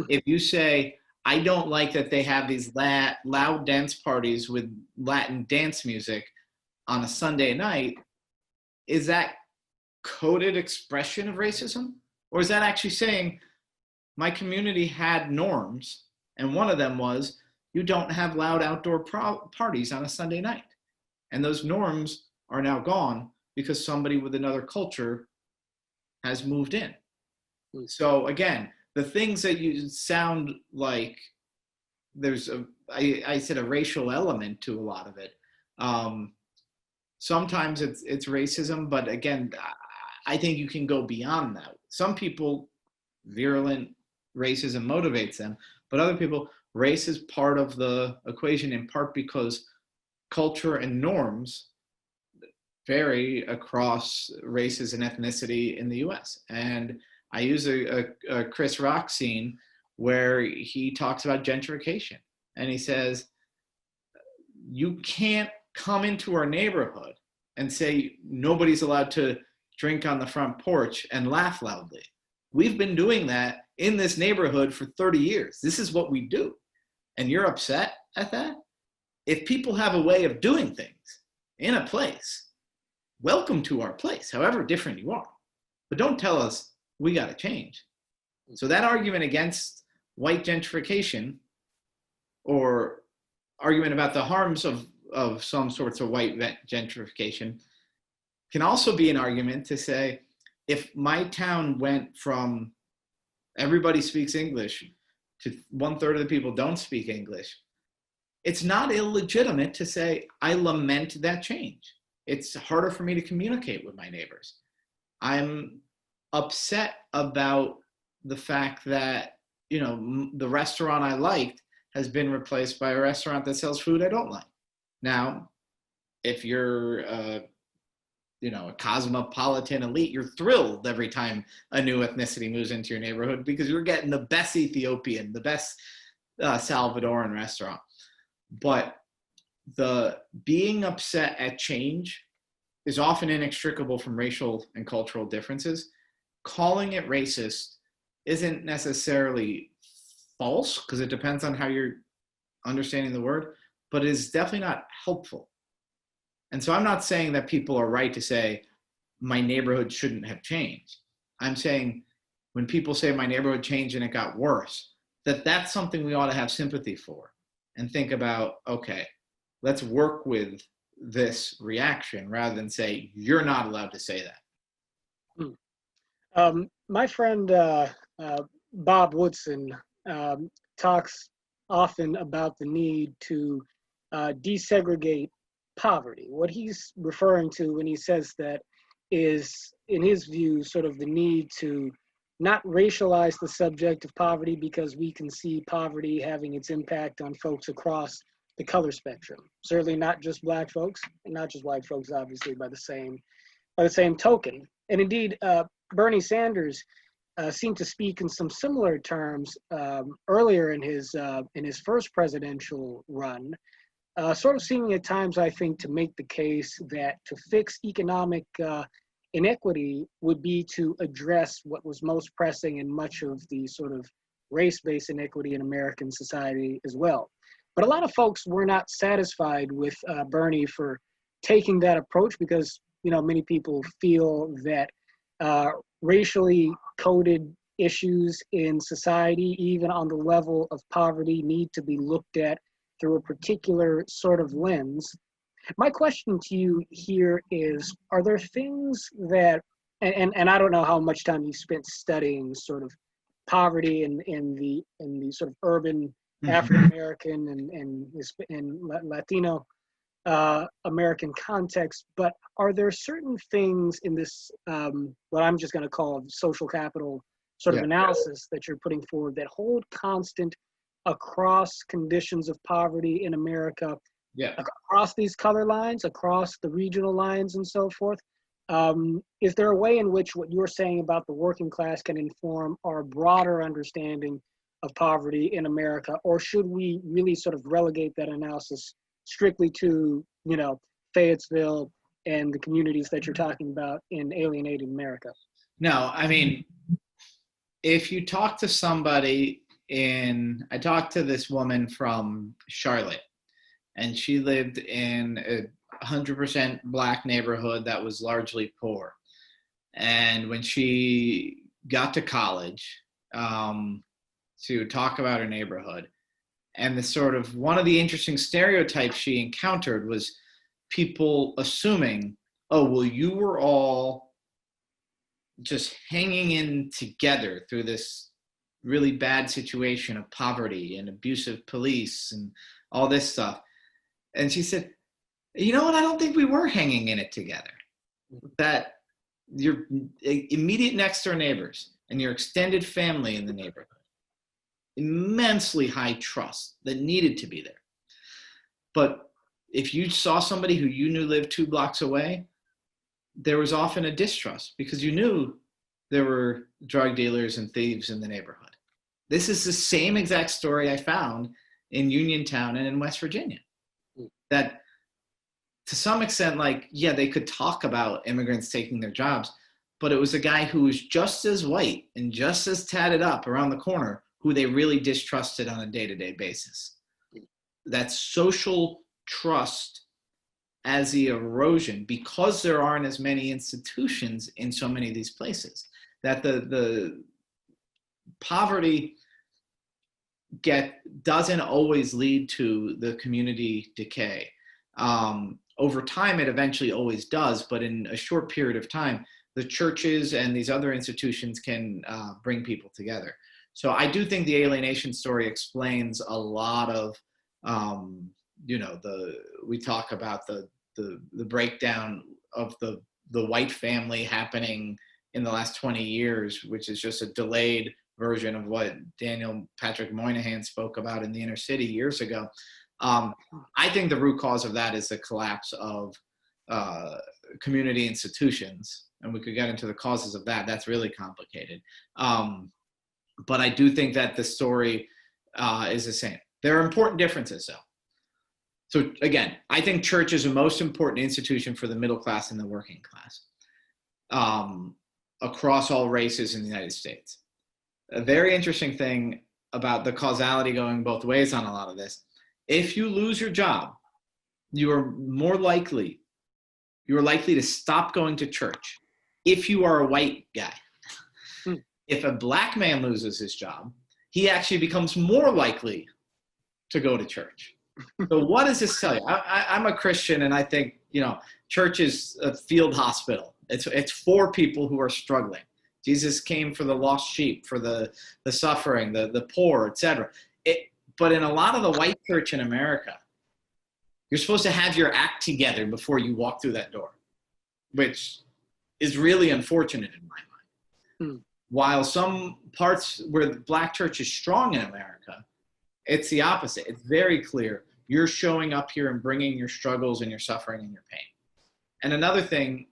If you say, I don't like that they have these loud dance parties with Latin dance music, on a Sunday night, is that coded expression of racism? Or is that actually saying my community had norms, and one of them was you don't have loud outdoor parties on a Sunday night. And those norms are now gone because somebody with another culture has moved in. So again, the things that you sound like there's I said a racial element to a lot of it. Sometimes it's racism, but again, I think you can go beyond that. Some people, virulent racism motivates them, but other people, race is part of the equation in part because culture and norms vary across races and ethnicity in the US. And I use a Chris Rock scene where he talks about gentrification. And he says, you can't come into our neighborhood and say nobody's allowed to drink on the front porch and laugh loudly. We've been doing that in this neighborhood for 30 years. This is what we do. And you're upset at that? If people have a way of doing things in a place, welcome to our place, however different you are. But don't tell us we got to change. So that argument against white gentrification, or argument about the harms of some sorts of white gentrification, can also be an argument to say, if my town went from everybody speaks English to 1/3 of the people don't speak English, it's not illegitimate to say, I lament that change. It's harder for me to communicate with my neighbors. I'm upset about the fact that, the restaurant I liked has been replaced by a restaurant that sells food I don't like. Now, if you're a cosmopolitan elite, you're thrilled every time a new ethnicity moves into your neighborhood because you're getting the best Ethiopian, the best Salvadoran restaurant. But the being upset at change is often inextricable from racial and cultural differences. Calling it racist isn't necessarily false, because it depends on how you're understanding the word, but it is definitely not helpful. And so I'm not saying that people are right to say my neighborhood shouldn't have changed. I'm saying when people say my neighborhood changed and it got worse, that's something we ought to have sympathy for and think about, okay, let's work with this reaction rather than say, you're not allowed to say that. My friend Bob Woodson talks often about the need to desegregate poverty. What he's referring to when he says that is, in his view, sort of the need to not racialize the subject of poverty, because we can see poverty having its impact on folks across the color spectrum. Certainly not just Black folks, and not just white folks, obviously, by the same token. And indeed, Bernie Sanders seemed to speak in some similar terms earlier in his first presidential run, sort of seeming at times, I think, to make the case that to fix economic inequity would be to address what was most pressing in much of the sort of race-based inequity in American society as well. But a lot of folks were not satisfied with Bernie for taking that approach, because many people feel that racially coded issues in society, even on the level of poverty, need to be looked at through a particular sort of lens. My question to you here is, are there things that, and I don't know how much time you spent studying sort of poverty in the sort of urban African American and Latino American context, but are there certain things in this, what I'm just going to call social capital sort of analysis that you're putting forward that hold constant across conditions of poverty in America, across these color lines, across the regional lines and so forth? Is there a way in which what you're saying about the working class can inform our broader understanding of poverty in America, or should we really sort of relegate that analysis strictly to, Fayetteville and the communities that you're talking about in alienated America? No, I mean, if you talk to somebody I talked to this woman from Charlotte, and she lived in 100% black neighborhood that was largely poor. And when she got to college to talk about her neighborhood, and the sort of one of the interesting stereotypes she encountered was people assuming, oh, well, you were all just hanging in together through this really bad situation of poverty and abusive police and all this stuff. And she said, you know what? I don't think we were hanging in it together. That your immediate next door neighbors and your extended family in the neighborhood, immensely high trust that needed to be there. But if you saw somebody who you knew lived 2 blocks away, there was often a distrust because you knew there were drug dealers and thieves in the neighborhood. This is the same exact story I found in Uniontown and in West Virginia. That to some extent, like, yeah, they could talk about immigrants taking their jobs, but it was a guy who was just as white and just as tatted up around the corner who they really distrusted on a day-to-day basis. That social trust as the erosion, because there aren't as many institutions in so many of these places, that the poverty doesn't always lead to the community decay. Over time, it eventually always does, but in a short period of time, the churches and these other institutions can bring people together. So I do think the alienation story explains a lot of, we talk about the breakdown of the white family happening in the last 20 years, which is just a delayed version of what Daniel Patrick Moynihan spoke about in the inner city years ago. I think the root cause of that is the collapse of community institutions, and we could get into the causes of that. That's really complicated. But I do think that the story is the same. There are important differences, though. So again, I think church is the most important institution for the middle class and the working class across all races in the United States. A very interesting thing about the causality going both ways on a lot of this. If you lose your job, you are likely to stop going to church if you are a white guy. If a black man loses his job, he actually becomes more likely to go to church. So what does this tell you? I'm a Christian, and I think, church is a field hospital. It's for people who are struggling. Jesus came for the lost sheep, for the suffering, the poor, etc. But in a lot of the white church in America, you're supposed to have your act together before you walk through that door, which is really unfortunate in my mind. While some parts where the black church is strong in America, it's the opposite. It's very clear. You're showing up here and bringing your struggles and your suffering and your pain. And another thing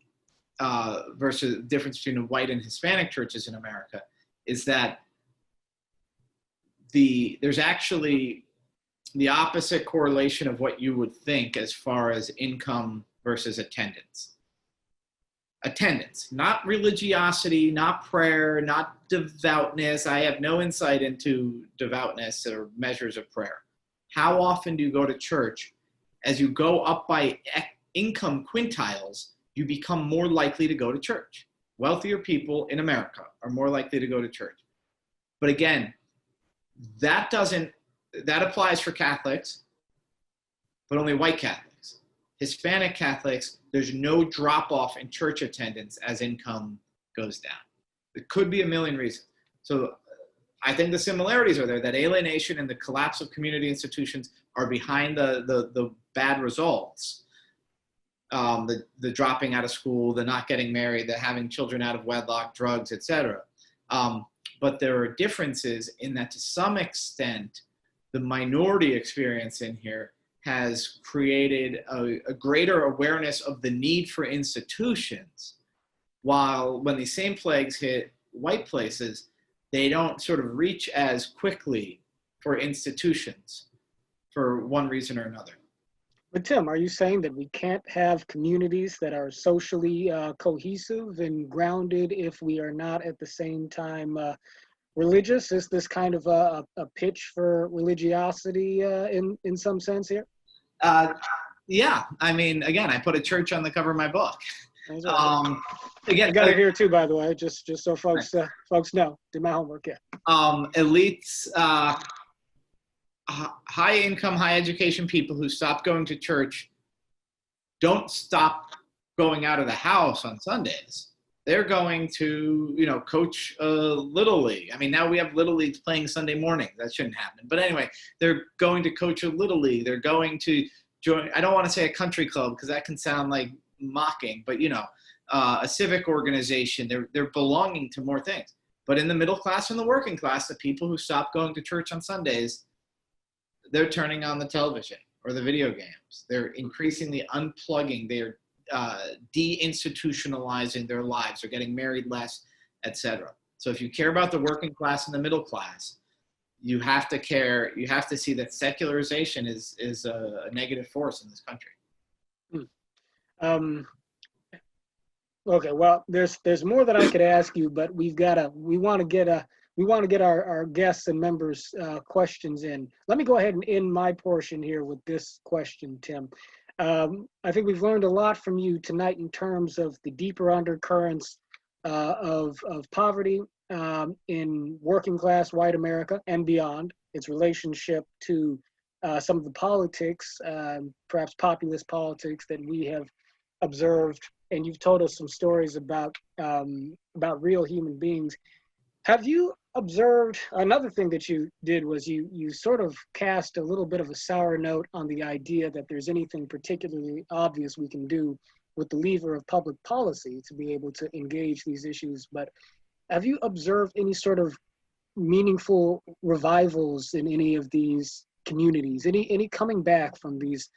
versus the difference between the white and Hispanic churches in America is that there's actually the opposite correlation of what you would think as far as income versus attendance. Attendance, not religiosity, not prayer, not devoutness. I have no insight into devoutness or measures of prayer. How often do you go to church? As you go up by income quintiles, you become more likely to go to church. Wealthier people in America are more likely to go to church. But again, that applies for Catholics, but only white Catholics. Hispanic Catholics, there's no drop off in church attendance as income goes down. There could be a million reasons. So I think the similarities are there, that alienation and the collapse of community institutions are behind the bad results. The dropping out of school, the not getting married, the having children out of wedlock, drugs, etc. But there are differences in that to some extent, the minority experience in here has created a greater awareness of the need for institutions, while when these same plagues hit white places, they don't sort of reach as quickly for institutions for one reason or another. But Tim, are you saying that we can't have communities that are socially cohesive and grounded if we are not at the same time religious? Is this kind of a pitch for religiosity in some sense here? Yeah, I mean, again, I put a church on the cover of my book. That's right. Again, I got it here too, by the way, just so folks know. Did my homework, yeah. Elites, high income, high education people who stop going to church don't stop going out of the house on Sundays. They're going to, coach Little League. I mean, now we have Little Leagues playing Sunday morning. That shouldn't happen. But anyway, they're going to coach a Little League. They're going to join, I don't want to say a country club because that can sound like mocking, but, a civic organization. They're belonging to more things. But in the middle class and the working class, the people who stop going to church on Sundays, they're turning on the television or the video games. They're increasingly unplugging. They're deinstitutionalizing their lives. They're getting married less, etc. So if you care about the working class and the middle class, you have to care. You have to see that secularization is a negative force in this country. Okay, well, there's more that I could ask you, but we want to get our guests and members questions in. Let me go ahead and end my portion here with this question, Tim. I think we've learned a lot from you tonight in terms of the deeper undercurrents of poverty in working class white America and beyond, its relationship to some of the politics, perhaps populist politics that we have observed, and you've told us some stories about real human beings. Have you observed, another thing that you did was you sort of cast a little bit of a sour note on the idea that there's anything particularly obvious we can do with the lever of public policy to be able to engage these issues. But have you observed any sort of meaningful revivals in any of these communities, any coming back from these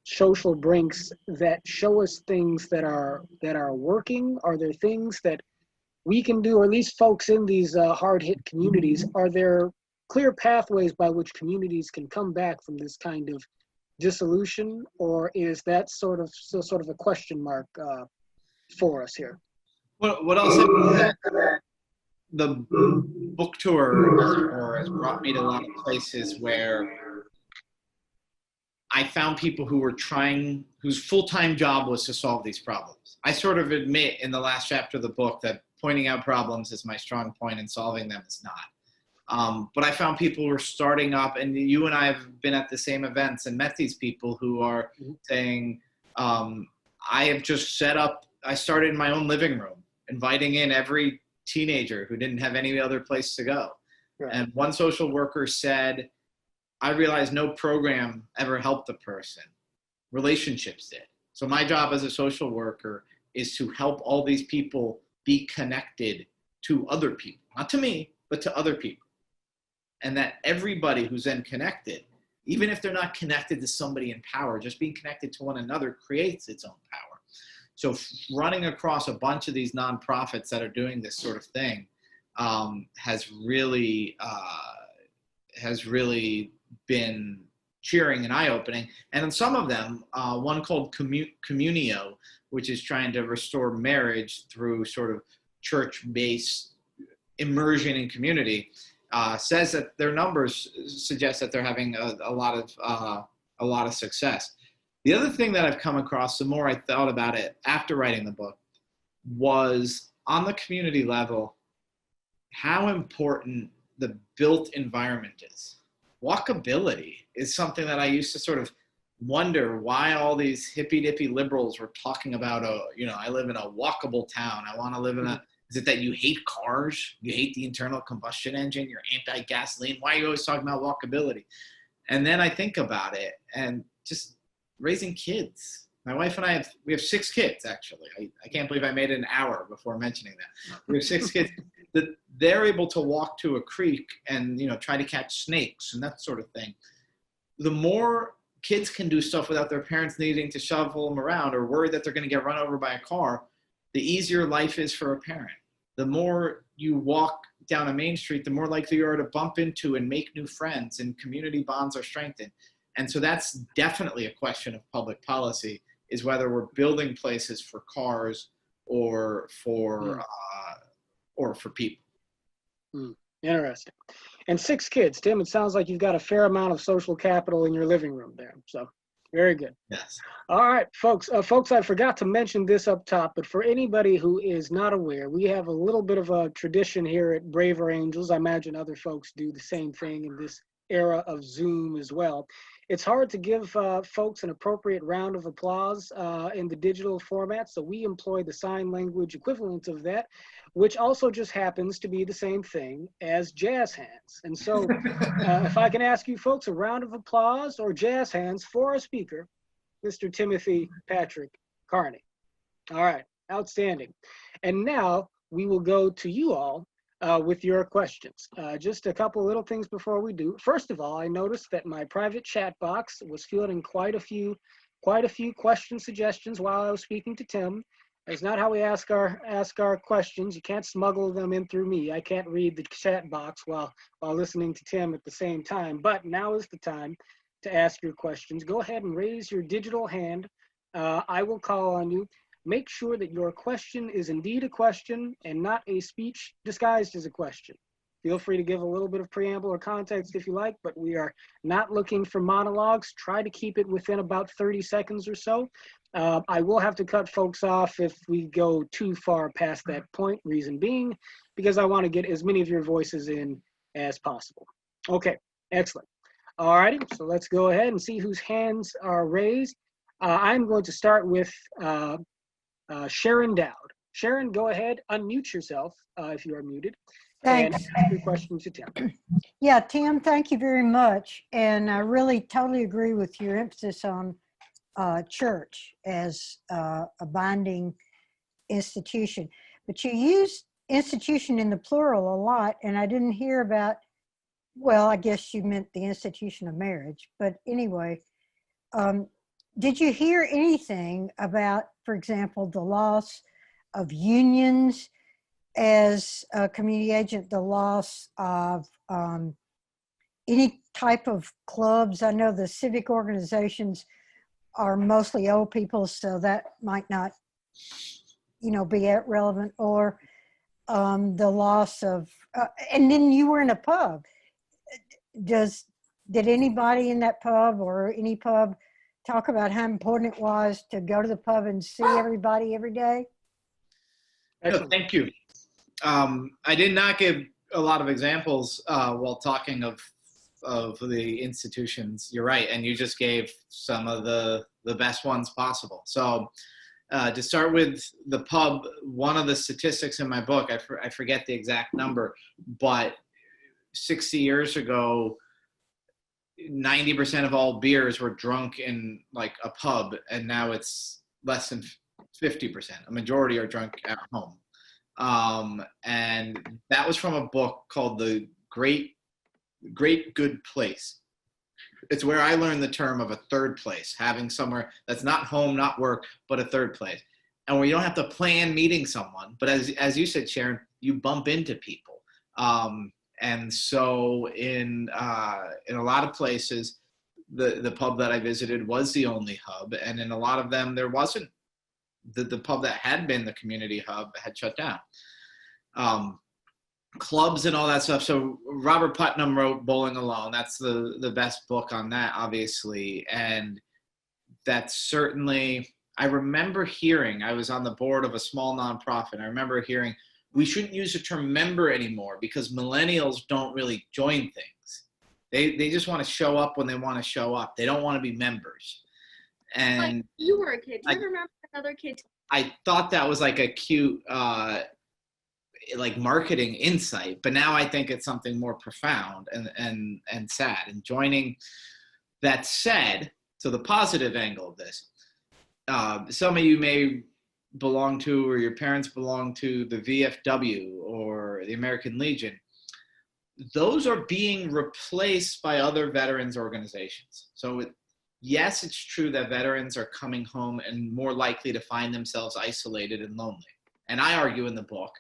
social brinks that show us things that are working? Are there things that we can do, or at least folks in these hard-hit communities? Are there clear pathways by which communities can come back from this kind of dissolution, or is that still sort of a question mark for us here? What I'll say is that the book tour has brought me to a lot of places where I found people whose full-time job was to solve these problems. I sort of admit in the last chapter of the book that pointing out problems is my strong point and solving them is not. But I found people who are starting up, and you and I have been at the same events and met these people who are saying, I have just I started in my own living room, inviting in every teenager who didn't have any other place to go. Right. And one social worker said, I realized no program ever helped the person. Relationships did. So my job as a social worker is to help all these people be connected to other people, not to me, but to other people. And that everybody who's then connected, even if they're not connected to somebody in power, just being connected to one another creates its own power. So running across a bunch of these nonprofits that are doing this sort of thing has really been cheering and eye-opening. And in some of them, one called Communio, which is trying to restore marriage through sort of church-based immersion in community, says that their numbers suggest that they're having a lot of success. The other thing that I've come across, the more I thought about it after writing the book, was on the community level, how important the built environment is. Walkability is something that I used to sort of wonder why all these hippy-dippy liberals were talking about, I live in a walkable town. I want to live in is it that you hate cars? You hate the internal combustion engine? You're anti-gasoline? Why are you always talking about walkability? And then I think about it and just raising kids. My wife and we have 6 kids, actually. I can't believe I made it an hour before mentioning that. We have 6 kids. That they're able to walk to a creek and try to catch snakes and that sort of thing. The more kids can do stuff without their parents needing to shovel them around or worry that they're going to get run over by a car, the easier life is for a parent. The more you walk down a main street, the more likely you are to bump into and make new friends, and community bonds are strengthened. And so that's definitely a question of public policy, is whether we're building places for cars or for people. Interesting. And 6 kids, Tim, it sounds like you've got a fair amount of social capital in your living room there. So Very good. Yes. All right, folks. Folks, I forgot to mention this up top, but for anybody who is not aware, we have a little bit of a tradition here at Braver Angels. I imagine other folks do the same thing in this era of Zoom as well. It's hard to give folks an appropriate round of applause in the digital format, so we employ the sign language equivalent of that, which also just happens to be the same thing as jazz hands. And so if I can ask you folks a round of applause or jazz hands for our speaker, Mr. Timothy Patrick Carney. All right, outstanding. And now we will go to you all with your questions. Just a couple little things before we do. First of all, I noticed that my private chat box was fielding quite a few question suggestions while I was speaking to Tim. That's not how we ask our questions. You can't smuggle them in through me. I can't read the chat box while listening to Tim at the same time. But now is the time to ask your questions. Go ahead and raise your digital hand. I will call on you. Make sure that your question is indeed a question and not a speech disguised as a question. Feel free to give a little bit of preamble or context if you like, but we are not looking for monologues. Try to keep it within about 30 seconds or so. I will have to cut folks off if we go too far past that point, reason being, because I want to get as many of your voices in as possible. Okay, excellent. All righty, so let's go ahead and see whose hands are raised. I'm going to start with Sharon Dowd. Sharon, go ahead, unmute yourself if you are muted. Thanks. And ask your question to Tim. Yeah, Tim, thank you very much. And I really totally agree with your emphasis on church as a binding institution. But you used institution in the plural a lot, and I didn't hear about, well, I guess you meant the institution of marriage. But anyway, did you hear anything about, for example, the loss of unions as a community agent, the loss of any type of clubs? I know the civic organizations are mostly old people, so that might not, be relevant, or the loss of, and then you were in a pub. Did anybody in that pub or any pub talk about how important it was to go to the pub and see everybody every day? No, thank you. I did not give a lot of examples while talking of the institutions. You're right, and you just gave some of the best ones possible. So to start with the pub, one of the statistics in my book, I forget the exact number, but 60 years ago, 90% of all beers were drunk in like a pub, and now it's less than 50%. A majority are drunk at home. And that was from a book called The Great Good Place. It's where I learned the term of a third place, having somewhere that's not home, not work, but a third place. And where you don't have to plan meeting someone, but as you said, Sharon, you bump into people. And so in a lot of places, the pub that I visited was the only hub. And in a lot of them, there wasn't. The pub that had been the community hub had shut down. Clubs and all that stuff. So Robert Putnam wrote Bowling Alone. That's the best book on that, obviously. And that's certainly, I remember hearing, I was on the board of a small nonprofit. I remember hearing, we shouldn't use the term member anymore because millennials don't really join things. They just want to show up when they want to show up. They don't want to be members. And like you were a kid. Do you remember another kid? I thought that was like a cute, like marketing insight, but now I think it's something more profound and sad. And joining, that said, so the positive angle of this, some of you may belong to, or your parents belong to, the VFW or the American Legion. Those are being replaced by other veterans organizations. So yes, it's true that veterans are coming home and more likely to find themselves isolated and lonely. And I argue in the book,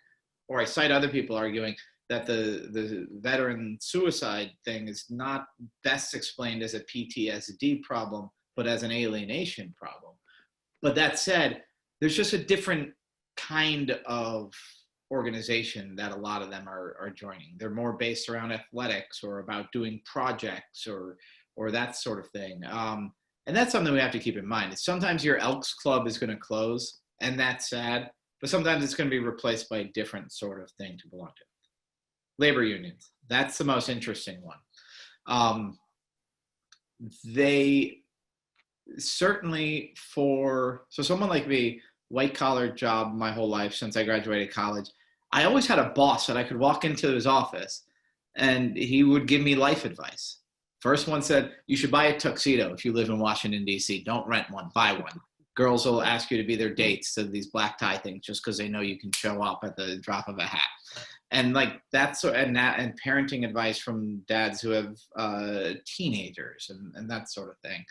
or I cite other people arguing, that the veteran suicide thing is not best explained as a PTSD problem, but as an alienation problem. But that said, there's just a different kind of organization that a lot of them are joining. They're more based around athletics or about doing projects or that sort of thing. And that's something we have to keep in mind. Sometimes your Elks Club is going to close, and that's sad. But sometimes it's going to be replaced by a different sort of thing to belong to. Labor unions. That's the most interesting one. They certainly so someone like me, white collar job my whole life since I graduated college, I always had a boss that I could walk into his office and he would give me life advice. First one said, you should buy a tuxedo if you live in Washington, D.C. Don't rent one, buy one. Girls will ask you to be their dates to these black tie things just because they know you can show up at the drop of a hat. And like that's and parenting advice from dads who have teenagers and that sort of thing.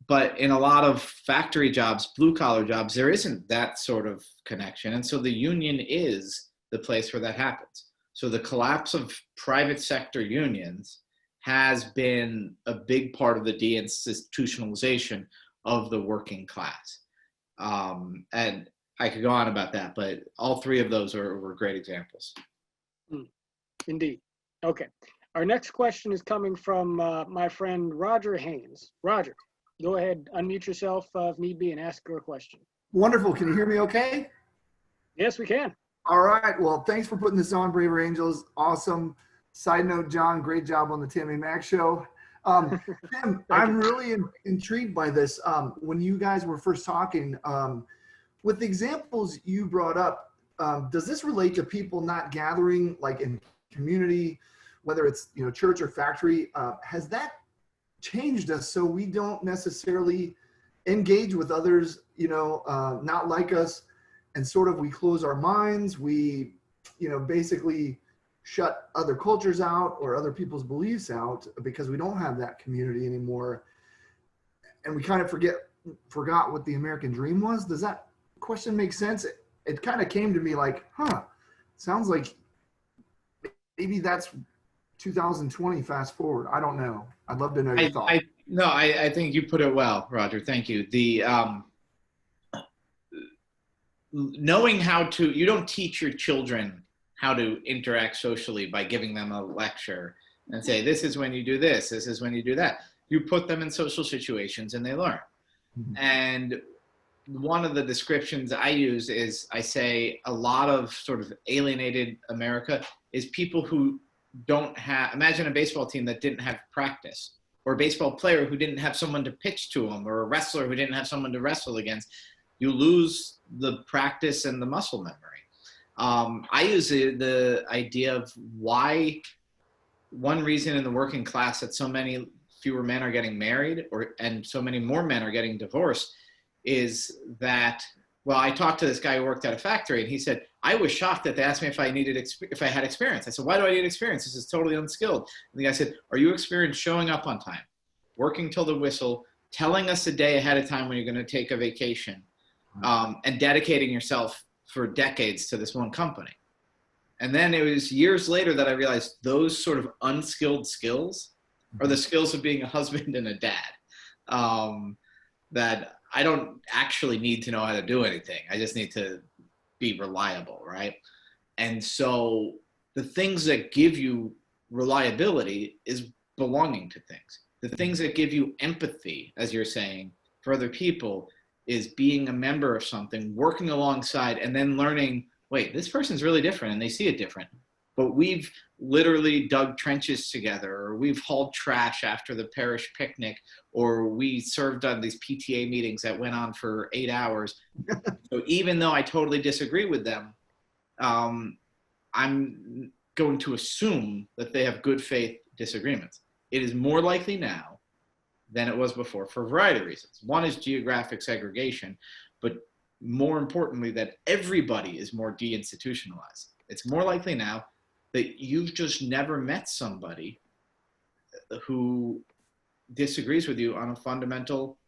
But in a lot of factory jobs, blue collar jobs, there isn't that sort of connection. And so the union is the place where that happens. So the collapse of private sector unions has been a big part of the deinstitutionalization of the working class. And I could go on about that, but all three of those were great examples. Indeed. Okay. Our next question is coming from my friend Roger Haynes. Roger, go ahead, unmute yourself if need be and ask your question. Wonderful. Can you hear me okay? Yes, we can. All right. Well, thanks for putting this on, Braver Angels. Awesome. Side note, John, great job on the Tammy Mack show. Tim, I'm really intrigued by this. When you guys were first talking, with the examples you brought up, does this relate to people not gathering like in community, whether it's church or factory? Has that changed us so we don't necessarily engage with others, not like us, and sort of we close our minds, we basically shut other cultures out or other people's beliefs out because we don't have that community anymore, and we kind of forgot what the American dream was? Does that question make sense? It kind of came to me like, sounds like maybe that's 2020 fast forward. I don't know. I'd love to know your thoughts. I think you put it well, Roger. Thank you. The knowing you don't teach your children how to interact socially by giving them a lecture and say, this is when you do this is when you do that. You put them in social situations and they learn. Mm-hmm. And one of the descriptions I use is I say a lot of sort of alienated America is people who imagine a baseball team that didn't have practice, or a baseball player who didn't have someone to pitch to them, or a wrestler who didn't have someone to wrestle against. You lose the practice and the muscle memory. I use the idea of why one reason in the working class that so many fewer men are getting married and so many more men are getting divorced is that, well, I talked to this guy who worked at a factory and he said, I was shocked that they asked me if I had experience. I said, why do I need experience? This is totally unskilled. And the guy said, are you experienced showing up on time, working till the whistle, telling us a day ahead of time when you're going to take a vacation, and dedicating yourself for decades to this one company? And then it was years later that I realized those sort of unskilled skills are the skills of being a husband and a dad, that I don't actually need to know how to do anything. I just need to be reliable, right? And so the things that give you reliability is belonging to things. The things that give you empathy, as you're saying, for other people is being a member of something, working alongside, and then learning, wait, this person's really different and they see it different. But we've literally dug trenches together, or we've hauled trash after the parish picnic, or we served on these PTA meetings that went on for 8 hours. So even though I totally disagree with them, I'm going to assume that they have good faith disagreements. It is more likely now than it was before for a variety of reasons. One is geographic segregation, but more importantly, that everybody is more deinstitutionalized. It's more likely now that you've just never met somebody who disagrees with you on a fundamental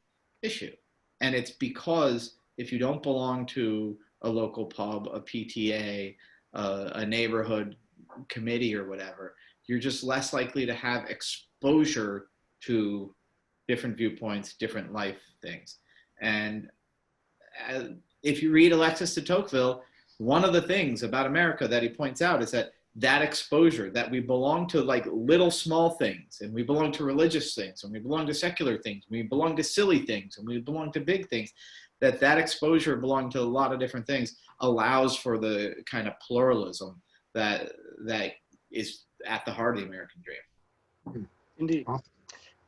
issue. And it's because if you don't belong to a local pub, a PTA, a neighborhood committee or whatever, you're just less likely to have exposure to different viewpoints, different life things. And if you read Alexis de Tocqueville, one of the things about America that he points out is that that exposure, that we belong to like little small things, and we belong to religious things, and we belong to secular things, we belong to silly things, and we belong to big things, that exposure belonging to a lot of different things allows for the kind of pluralism that is at the heart of the American dream. Indeed. Awesome.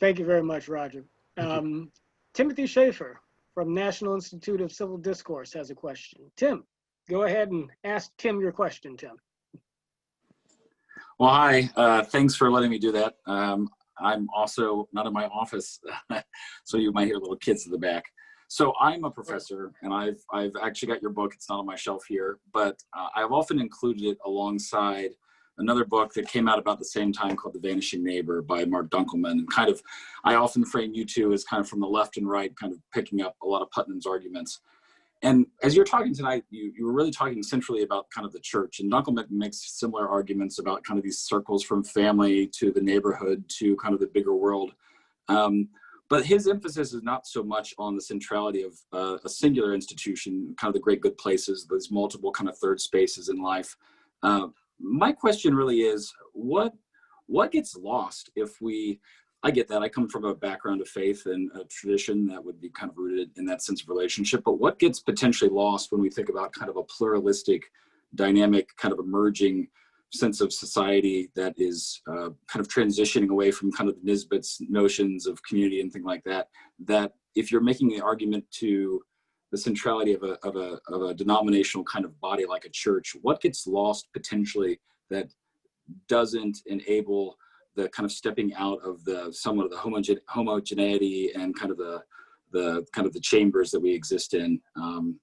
Thank you very much, Roger. Timothy Schaefer from National Institute of Civil Discourse has a question. Tim, go ahead and ask Tim your question, Tim. Well, hi. Thanks for letting me do that. I'm also not in my office, so you might hear little kids in the back. So I'm a professor, and I've actually got your book. It's not on my shelf here, but I've often included it alongside another book that came out about the same time called The Vanishing Neighbor by Mark Dunkelman. And kind of, I often frame you two as kind of from the left and right, kind of picking up a lot of Putnam's arguments. And as you're talking tonight, you were really talking centrally about kind of the church, and Dunkelman makes similar arguments about kind of these circles from family to the neighborhood to kind of the bigger world. But his emphasis is not so much on the centrality of a singular institution, kind of the great good places, those multiple kind of third spaces in life. My question really is, what gets lost if I get that. I come from a background of faith and a tradition that would be kind of rooted in that sense of relationship. But what gets potentially lost when we think about kind of a pluralistic, dynamic, kind of emerging sense of society that is kind of transitioning away from kind of Nisbet's notions of community and things like that, that if you're making the argument to the centrality of a denominational kind of body like a church, what gets lost potentially that doesn't enable the kind of stepping out of somewhat of the homogeneity and kind of the chambers that we exist in,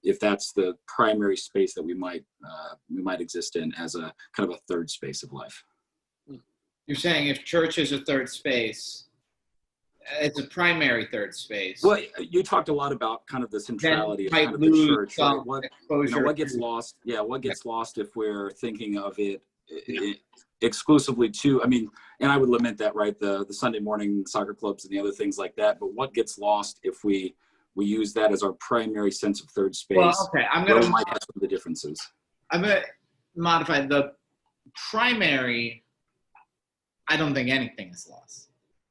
if that's the primary space that we might exist in as a kind of a third space of life. You're saying if church is a third space, it's a primary third space. Well, you talked a lot about kind of the centrality of kind of the church, right? What gets lost? Yeah, what gets lost if we're thinking of it exclusively to, I mean, and I would lament that, right? The Sunday morning soccer clubs and the other things like that. But what gets lost if we use that as our primary sense of third space? Well, okay, might have some of the differences. I'm gonna modify the primary. I don't think anything is lost.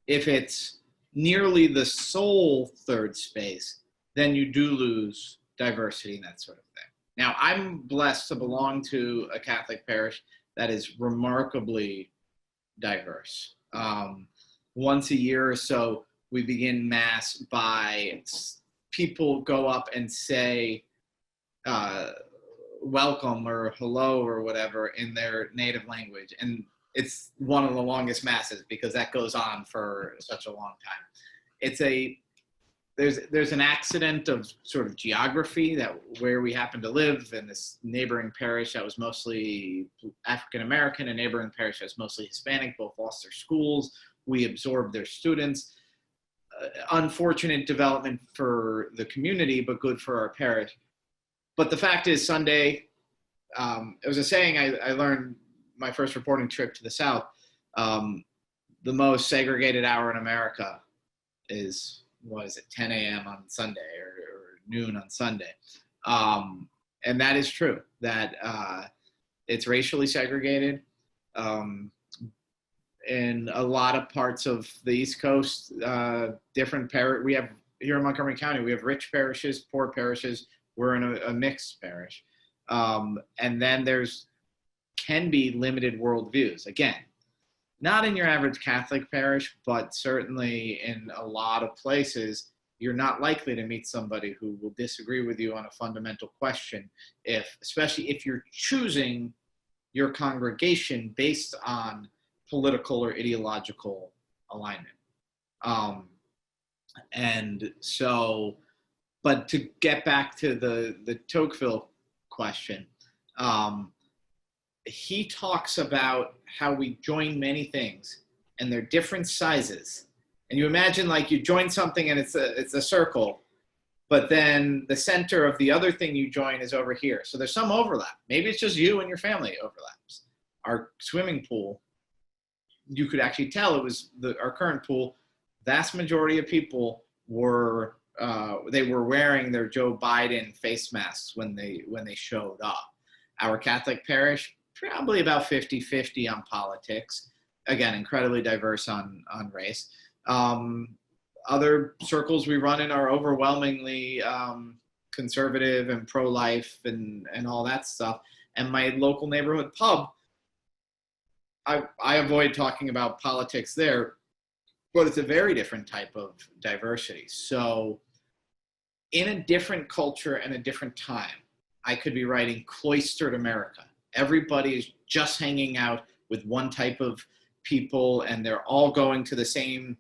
If it's nearly the sole third space, then you do lose diversity and that sort of thing. Now, I'm blessed to belong to a Catholic parish that is remarkably diverse. Once a year or so, we begin Mass by people go up and say welcome or hello or whatever in their native language. And it's one of the longest Masses because that goes on for such a long time. There's an accident of sort of geography that where we happen to live in this neighboring parish that was mostly African American, a neighboring parish that was mostly Hispanic, both lost their schools. We absorbed their students. Unfortunate development for the community, but good for our parish. But the fact is, Sunday, it was a saying I learned my first reporting trip to the South. The most segregated hour in America is, 10 a.m. on Sunday or noon on Sunday. And that is true, that it's racially segregated. In a lot of parts of the East Coast, we have, here in Montgomery County, we have rich parishes, poor parishes. We're in a mixed parish. And then can be limited worldviews. Again, not in your average Catholic parish, but certainly in a lot of places, you're not likely to meet somebody who will disagree with you on a fundamental question, especially if you're choosing your congregation based on political or ideological alignment. And so, but to get back to the Tocqueville question, he talks about how we join many things and they're different sizes. And you imagine like you join something and it's a circle, but then the center of the other thing you join is over here. So there's some overlap. Maybe it's just you and your family overlaps. Our swimming pool, you could actually tell it was our current pool. Vast majority of people were wearing their Joe Biden face masks when they showed up. Our Catholic parish, probably about 50-50 on politics. Again, incredibly diverse on race. Other circles we run in are overwhelmingly conservative and pro-life and all that stuff. And my local neighborhood pub, I avoid talking about politics there, but it's a very different type of diversity. So in a different culture and a different time, I could be writing cloistered America. Everybody is just hanging out with one type of people, and they're all going to the same,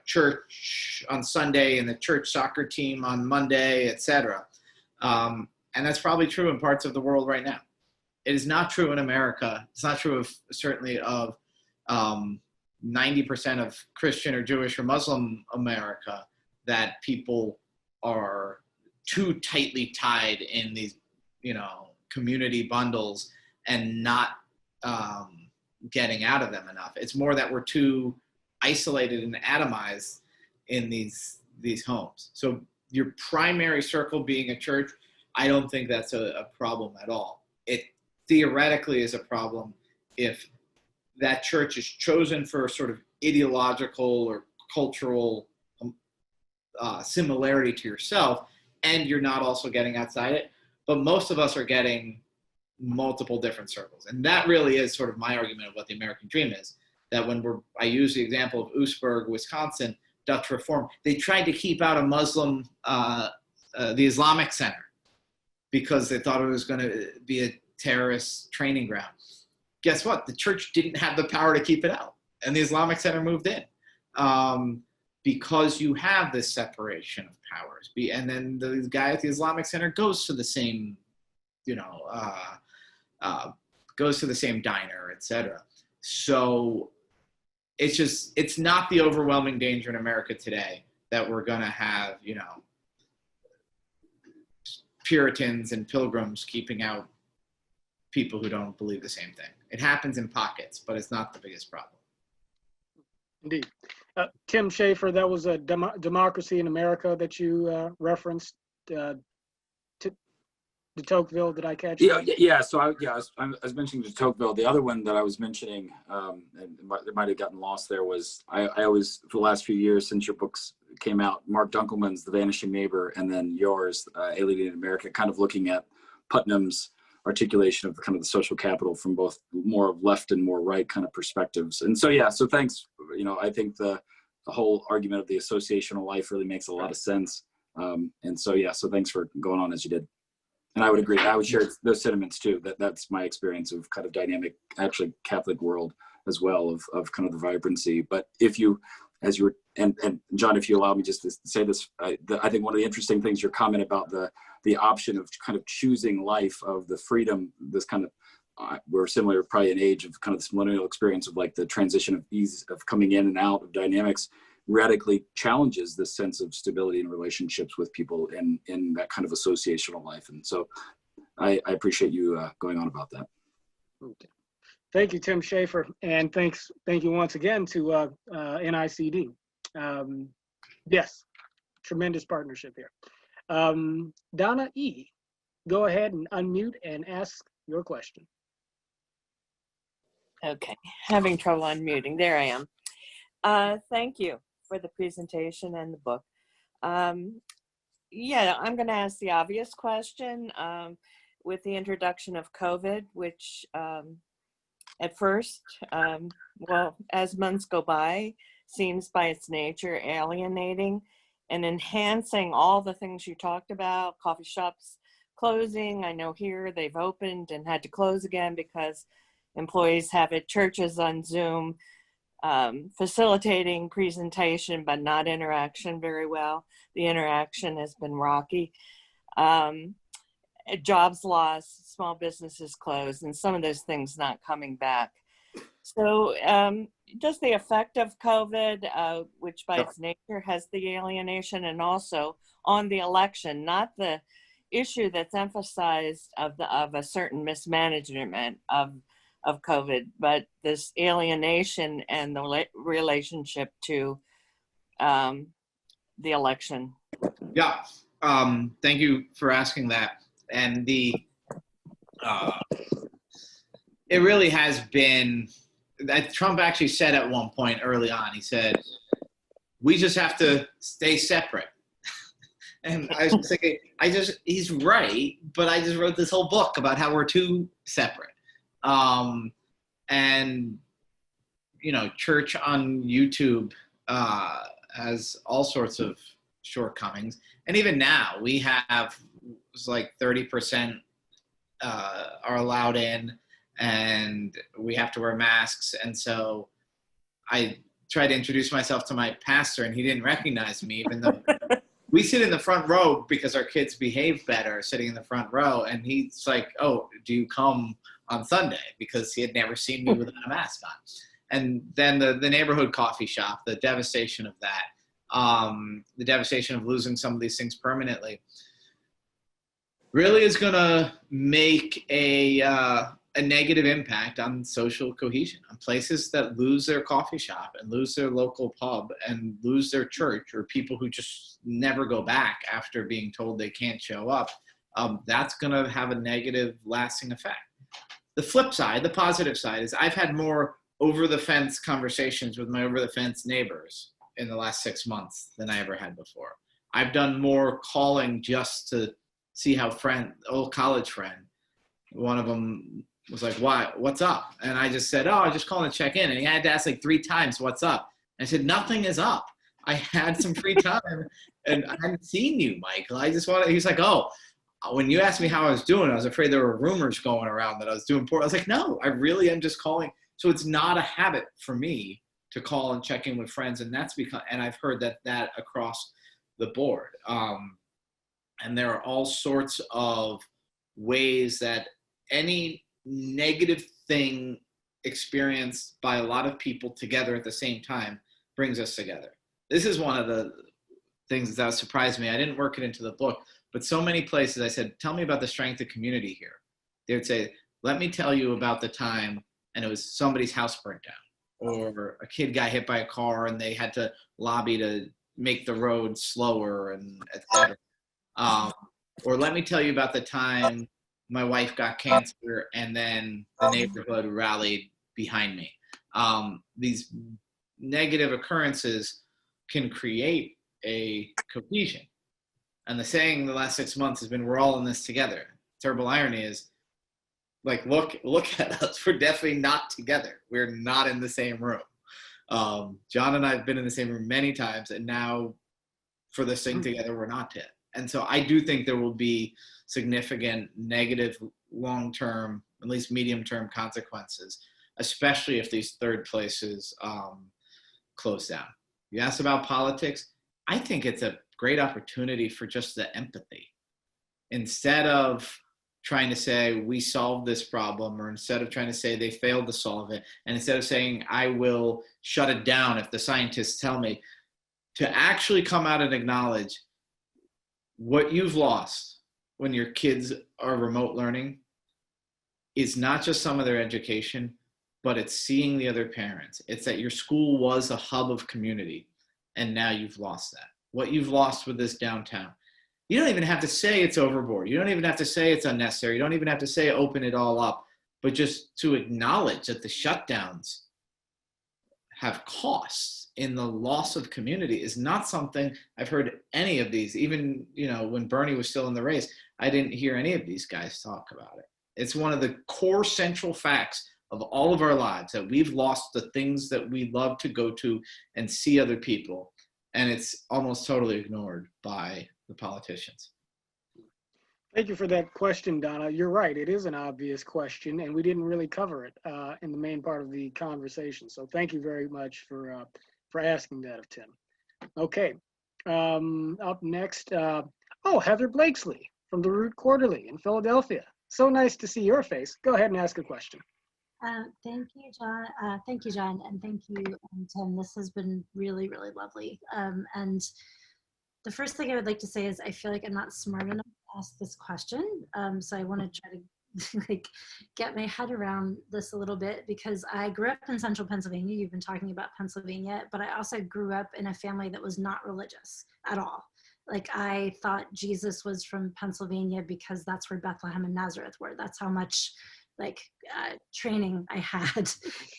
church on Sunday and the church soccer team on Monday, etc. And that's probably true in parts of the world right now. It is not true in America. It's not true certainly of 90% of Christian or Jewish or Muslim America, that people are too tightly tied in these, community bundles and not getting out of them enough. It's more that we're too isolated and atomized in these homes. So your primary circle being a church, I don't think that's a problem at all. It theoretically is a problem if that church is chosen for sort of ideological or cultural similarity to yourself, and you're not also getting outside it. But most of us are getting multiple different circles. And that really is sort of my argument of what the American dream is, that I use the example of Oostburg, Wisconsin, Dutch Reform. They tried to keep out a Muslim, the Islamic Center, because they thought it was going to be a terrorist training ground. Guess what? The church didn't have the power to keep it out, and the Islamic Center moved in. Because you have this separation of powers. And then the guy at the Islamic Center goes to the same, goes to the same diner, etc. So it's not the overwhelming danger in America today that we're going to have, Puritans and pilgrims keeping out people who don't believe the same thing. It happens in pockets, but it's not the biggest problem. Indeed. Tim Schaefer, that was a Democracy in America that you referenced. De Tocqueville, did I catch Yeah, that? yeah. So I was mentioning de Tocqueville. The other one that I was mentioning, and it might have gotten lost there, was I always, for the last few years since your books came out, Mark Dunkelman's The Vanishing Neighbor, and then yours, Alienated America, kind of looking at Putnam's articulation of kind of the social capital from both more left and more right kind of perspectives. And so, yeah, so thanks. I think the whole argument of the associational life really makes a lot of sense. And so, yeah, so thanks for going on as you did. And I would agree. I would share those sentiments too. That's my experience of kind of dynamic, actually Catholic world as well, of kind of the vibrancy. But if you, as you were, and John, if you allow me just to say this, I think one of the interesting things, your comment about the option of kind of choosing life, of the freedom, this kind of, we're similar probably in age of kind of this millennial experience of like the transition of ease of coming in and out of dynamics, radically challenges this sense of stability in relationships with people in that kind of associational life. And so I appreciate you going on about that. Okay. Thank you, Tim Schaefer. And thank you once again to NICD. Yes, tremendous partnership here. Donna E., go ahead and unmute and ask your question. Okay, having trouble unmuting. There I am. Thank you for the presentation and the book. Yeah, I'm going to ask the obvious question with the introduction of COVID, which at first, well, as months go by, seems by its nature alienating and enhancing all the things you talked about, coffee shops closing. I know here they've opened and had to close again because employees have it, churches on Zoom, facilitating presentation, but not interaction very well. The interaction has been rocky. Jobs lost, small businesses closed, and some of those things not coming back. So just the effect of COVID, which by its nature has the alienation, and also on the election, not the issue that's emphasized of a certain mismanagement of COVID, but this alienation and the relationship to the election. Yeah, thank you for asking that. And It really has been. Trump actually said at one point early on, he said, we just have to stay separate. And I was thinking, he's right, but I just wrote this whole book about how we're too separate. And, church on YouTube has all sorts of shortcomings. And even now, we have, it's like 30% are allowed in, and we have to wear masks. And so I tried to introduce myself to my pastor, and he didn't recognize me, even though we sit in the front row because our kids behave better sitting in the front row. And he's like, oh, do you come on Sunday? Because he had never seen me without a mask on. And then the neighborhood coffee shop, the devastation of that, the devastation of losing some of these things permanently, really is going to make a negative impact on social cohesion, on places that lose their coffee shop and lose their local pub and lose their church, or people who just never go back after being told they can't show up. That's going to have a negative lasting effect. The flip side, the positive side, is I've had more over-the-fence conversations with my over-the-fence neighbors in the last 6 months than I ever had before. I've done more calling just to see how old college friend, one of them was like, what's up? And I just said, I just calling to check in. And he had to ask like 3 times, what's up? And I said, nothing is up. I had some free time and I hadn't seen you, Michael. He's like, when you asked me how I was doing, I was afraid there were rumors going around that I was doing poor. I was like, no, I really am just calling. So it's not a habit for me to call and check in with friends. And and I've heard that across the board. And there are all sorts of ways that any negative thing experienced by a lot of people together at the same time brings us together. This is one of the things that surprised me. I didn't work it into the book, but so many places I said, tell me about the strength of community here. They would say, let me tell you about the time, and it was somebody's house burnt down, or a kid got hit by a car and they had to lobby to make the road slower, and et cetera. Or let me tell you about the time my wife got cancer and then the neighborhood rallied behind me. These negative occurrences can create a cohesion. And the saying the last 6 months has been, we're all in this together. Terrible irony is, like, look at us. We're definitely not together. We're not in the same room. John and I have been in the same room many times, and now for this thing together, we're not yet. And so I do think there will be significant negative long-term, at least medium-term consequences, especially if these third places close down. You asked about politics. I think it's a great opportunity for just the empathy. Instead of trying to say we solved this problem, or instead of trying to say they failed to solve it, and instead of saying I will shut it down if the scientists tell me, to actually come out and acknowledge what you've lost when your kids are remote learning is not just some of their education, but it's seeing the other parents. It's that your school was a hub of community, and now you've lost that. What you've lost with this downtown. You don't even have to say it's overboard. You don't even have to say it's unnecessary. You don't even have to say open it all up, but just to acknowledge that the shutdowns have costs in the loss of community is not something I've heard any of these, even, when Bernie was still in the race, I didn't hear any of these guys talk about it. It's one of the core central facts of all of our lives, that we've lost the things that we love to go to and see other people. And it's almost totally ignored by the politicians. Thank you for that question, Donna. You're right. It is an obvious question, and we didn't really cover it in the main part of the conversation. So thank you very much for asking that of Tim. Okay. Up next, Heather Blakesley from the Root Quarterly in Philadelphia. So nice to see your face. Go ahead and ask a question. Thank you, John. Thank you, John, and thank you, Tim. This has been really, really lovely. And the first thing I would like to say is I feel like I'm not smart enough to ask this question. So I want to try to get my head around this a little bit, because I grew up in central Pennsylvania. You've been talking about Pennsylvania, but I also grew up in a family that was not religious at all. Like, I thought Jesus was from Pennsylvania because that's where Bethlehem and Nazareth were. That's how much training I had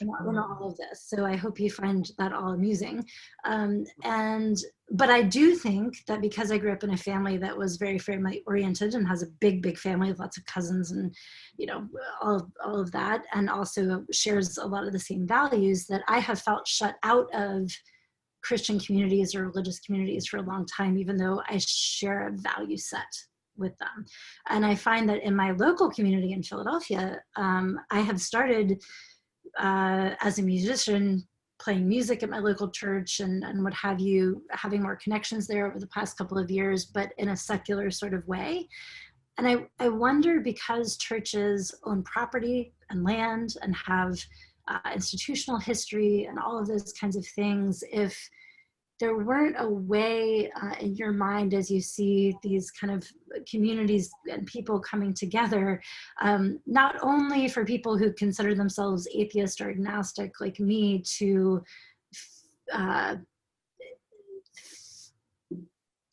in all of this. So I hope you find that all amusing. But I do think that because I grew up in a family that was very family oriented and has a big family with lots of cousins and, all of that, and also shares a lot of the same values, that I have felt shut out of Christian communities or religious communities for a long time, even though I share a value set with them. And I find that in my local community in Philadelphia, I have started as a musician playing music at my local church and what have you, having more connections there over the past couple of years, but in a secular sort of way. And I wonder, because churches own property and land and have institutional history and all of those kinds of things, if there weren't a way in your mind, as you see these kind of communities and people coming together, not only for people who consider themselves atheist or agnostic like me to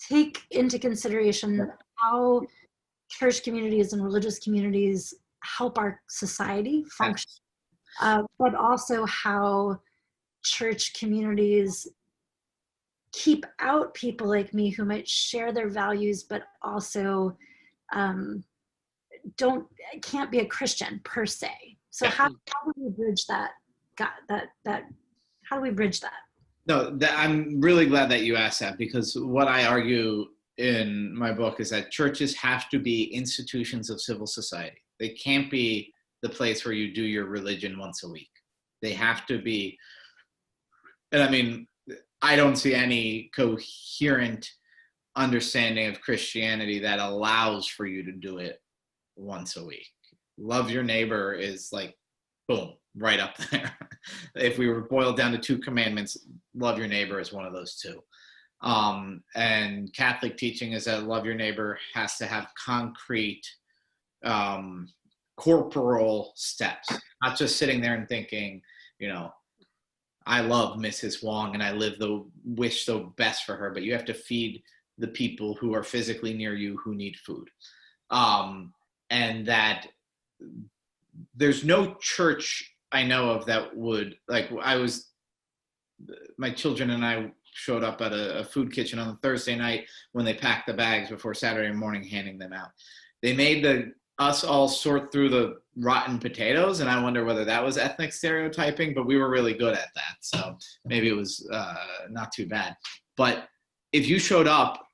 take into consideration how church communities and religious communities help our society function, but also how church communities keep out people like me who might share their values, but also can't be a Christian per se. So how do we bridge that? How do we bridge that? No, I'm really glad that you asked that, because what I argue in my book is that churches have to be institutions of civil society. They can't be the place where you do your religion once a week. They have to be, and I mean, I don't see any coherent understanding of Christianity that allows for you to do it once a week. Love your neighbor is like, boom, right up there. If we were boiled down to 2 commandments, love your neighbor is one of those 2. And Catholic teaching is that love your neighbor has to have concrete corporal steps, not just sitting there and thinking, I love Mrs. Wong and I wish the best for her, but you have to feed the people who are physically near you who need food. And that there's no church I know of that would, my children and I showed up at a food kitchen on a Thursday night when they packed the bags before Saturday morning handing them out. They made us all sort through the rotten potatoes, and I wonder whether that was ethnic stereotyping, but we were really good at that, so maybe it was not too bad. But if you showed up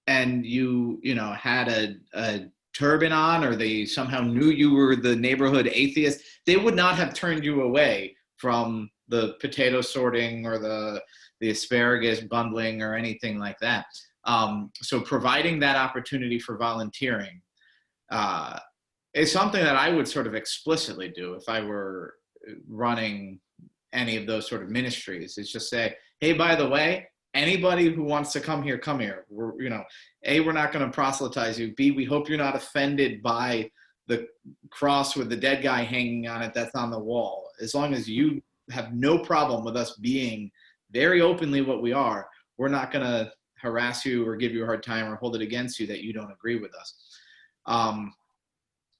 and you had a turban on, or they somehow knew you were the neighborhood atheist, they would not have turned you away from the potato sorting or the asparagus bundling or anything like that. So providing that opportunity for volunteering is something that I would sort of explicitly do if I were running any of those sort of ministries. Is just say, hey, by the way, anybody who wants to come here, come here. A, we're not going to proselytize you. B, we hope you're not offended by the cross with the dead guy hanging on it that's on the wall. As long as you have no problem with us being very openly what we are, we're not going to harass you or give you a hard time or hold it against you that you don't agree with us.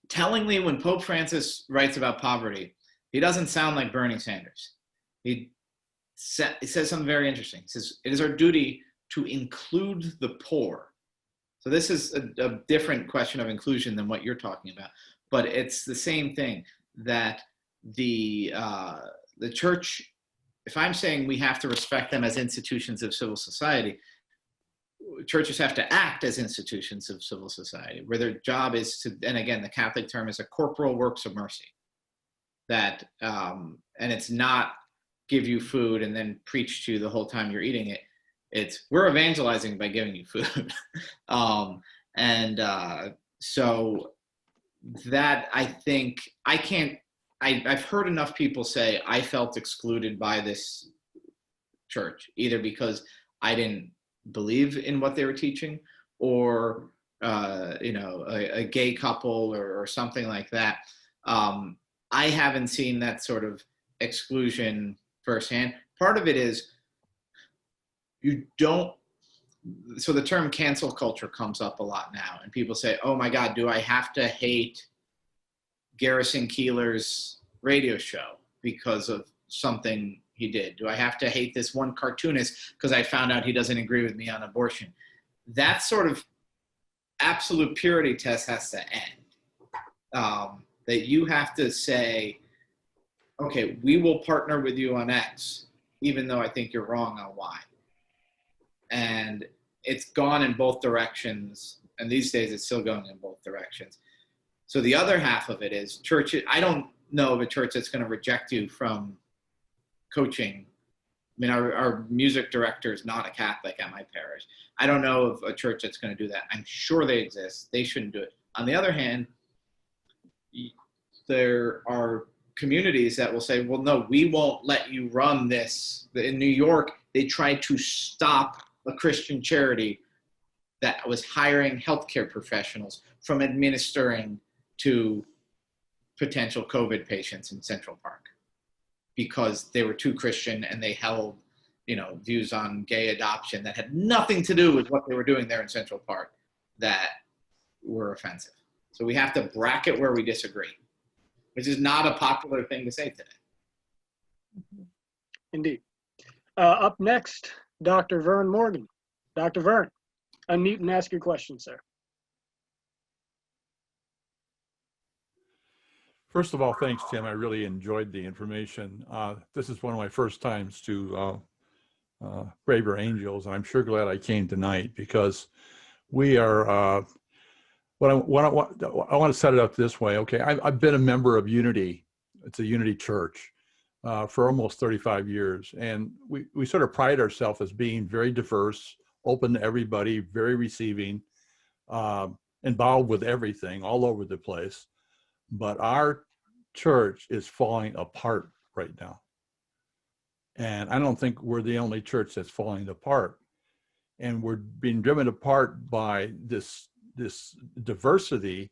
Tellingly, when Pope Francis writes about poverty, he doesn't sound like Bernie Sanders. He says something very interesting. He says, it is our duty to include the poor. So this is a different question of inclusion than what you're talking about, but it's the same thing, that the church, if I'm saying we have to respect them as institutions of civil society, churches have to act as institutions of civil society, where their job is to, and again, the Catholic term is a corporal works of mercy. That, and it's not give you food and then preach to you the whole time you're eating it. It's, we're evangelizing by giving you food. So that, I think, I've heard enough people say I felt excluded by this church, either because I didn't believe in what they were teaching, or a gay couple or something like that. I haven't seen that sort of exclusion firsthand. Part of it is so the term cancel culture comes up a lot now, and people say, oh my God, do I have to hate Garrison Keillor's radio show because of something he did? Do I have to hate this one cartoonist because I found out he doesn't agree with me on abortion? That sort of absolute purity test has to end. That you have to say, okay, we will partner with you on X, even though I think you're wrong on Y. And it's gone in both directions. And these days it's still going in both directions. So the other half of it is church. I don't know of a church that's going to reject you from coaching. I mean, our music director is not a Catholic at my parish. I don't know of a church that's going to do that. I'm sure they exist. They shouldn't do it. On the other hand, there are communities that will say, well, no, we won't let you run this. In New York, they tried to stop a Christian charity that was hiring healthcare professionals from administering to potential COVID patients in Central Park because they were too Christian and they held, views on gay adoption that had nothing to do with what they were doing there in Central Park that were offensive. So we have to bracket where we disagree, which is not a popular thing to say today. Indeed. Up next, Dr. Vern Morgan. Dr. Vern, unmute and ask your question, sir. First of all, thanks, Tim. I really enjoyed the information. This is one of my first times to Braver Angels, and I'm sure glad I came tonight because we are, I want to set it up this way. Okay, I've been a member of Unity. It's a Unity church for almost 35 years. And we sort of pride ourselves as being very diverse, open to everybody, very receiving, involved with everything all over the place. But our church is falling apart right now. And I don't think we're the only church that's falling apart. And we're being driven apart by this diversity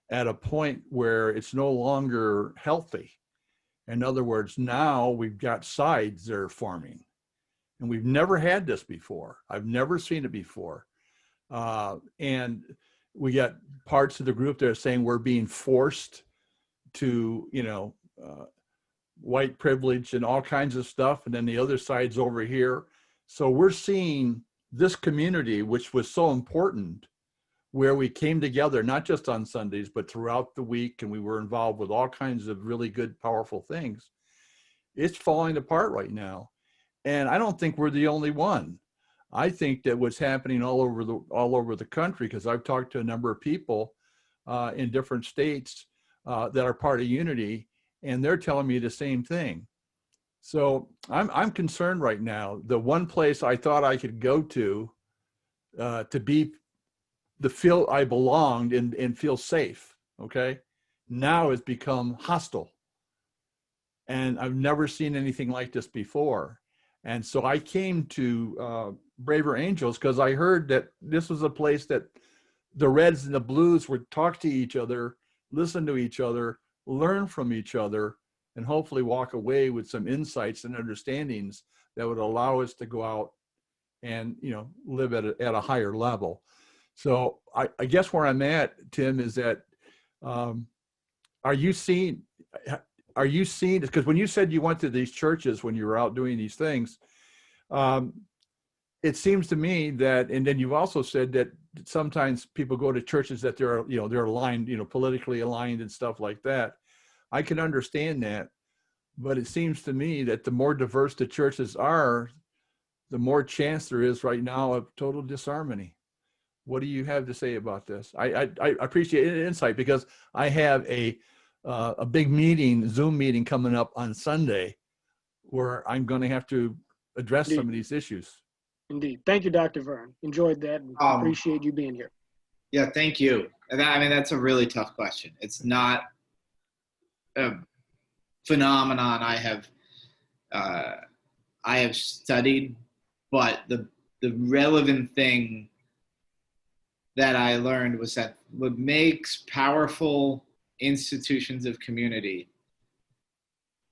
at a point where it's no longer healthy. In other words, now we've got sides that are forming. And we've never had this before. I've never seen it before. And we got parts of the group that are saying we're being forced to, white privilege and all kinds of stuff. And then the other side's over here. So we're seeing this community, which was so important, where we came together, not just on Sundays, but throughout the week. And we were involved with all kinds of really good, powerful things. It's falling apart right now. And I don't think we're the only one. I think that what's happening all over the country, because I've talked to a number of people in different states that are part of Unity, and they're telling me the same thing. So I'm concerned right now. The one place I thought I could go to be the feel I belonged and feel safe, okay, now has become hostile. And I've never seen anything like this before. And so I came to Braver Angels because I heard that this was a place that the Reds and the Blues would talk to each other, listen to each other, learn from each other, and hopefully walk away with some insights and understandings that would allow us to go out and, live at a higher level. So I guess where I'm at, Tim, is that are you seeing, because when you said you went to these churches when you were out doing these things, it seems to me that, and then you've also said that sometimes people go to churches that they're aligned, politically aligned and stuff like that. I can understand that, but it seems to me that the more diverse the churches are, the more chance there is right now of total disharmony. What do you have to say about this? I appreciate insight because I have a big meeting, Zoom meeting coming up on Sunday where I'm going to have to address some of these issues. Indeed. Thank you, Dr. Vern. Enjoyed that and appreciate you being here. Yeah, thank you. That's a really tough question. It's not a phenomenon I have studied, but the relevant thing that I learned was that what makes powerful institutions of community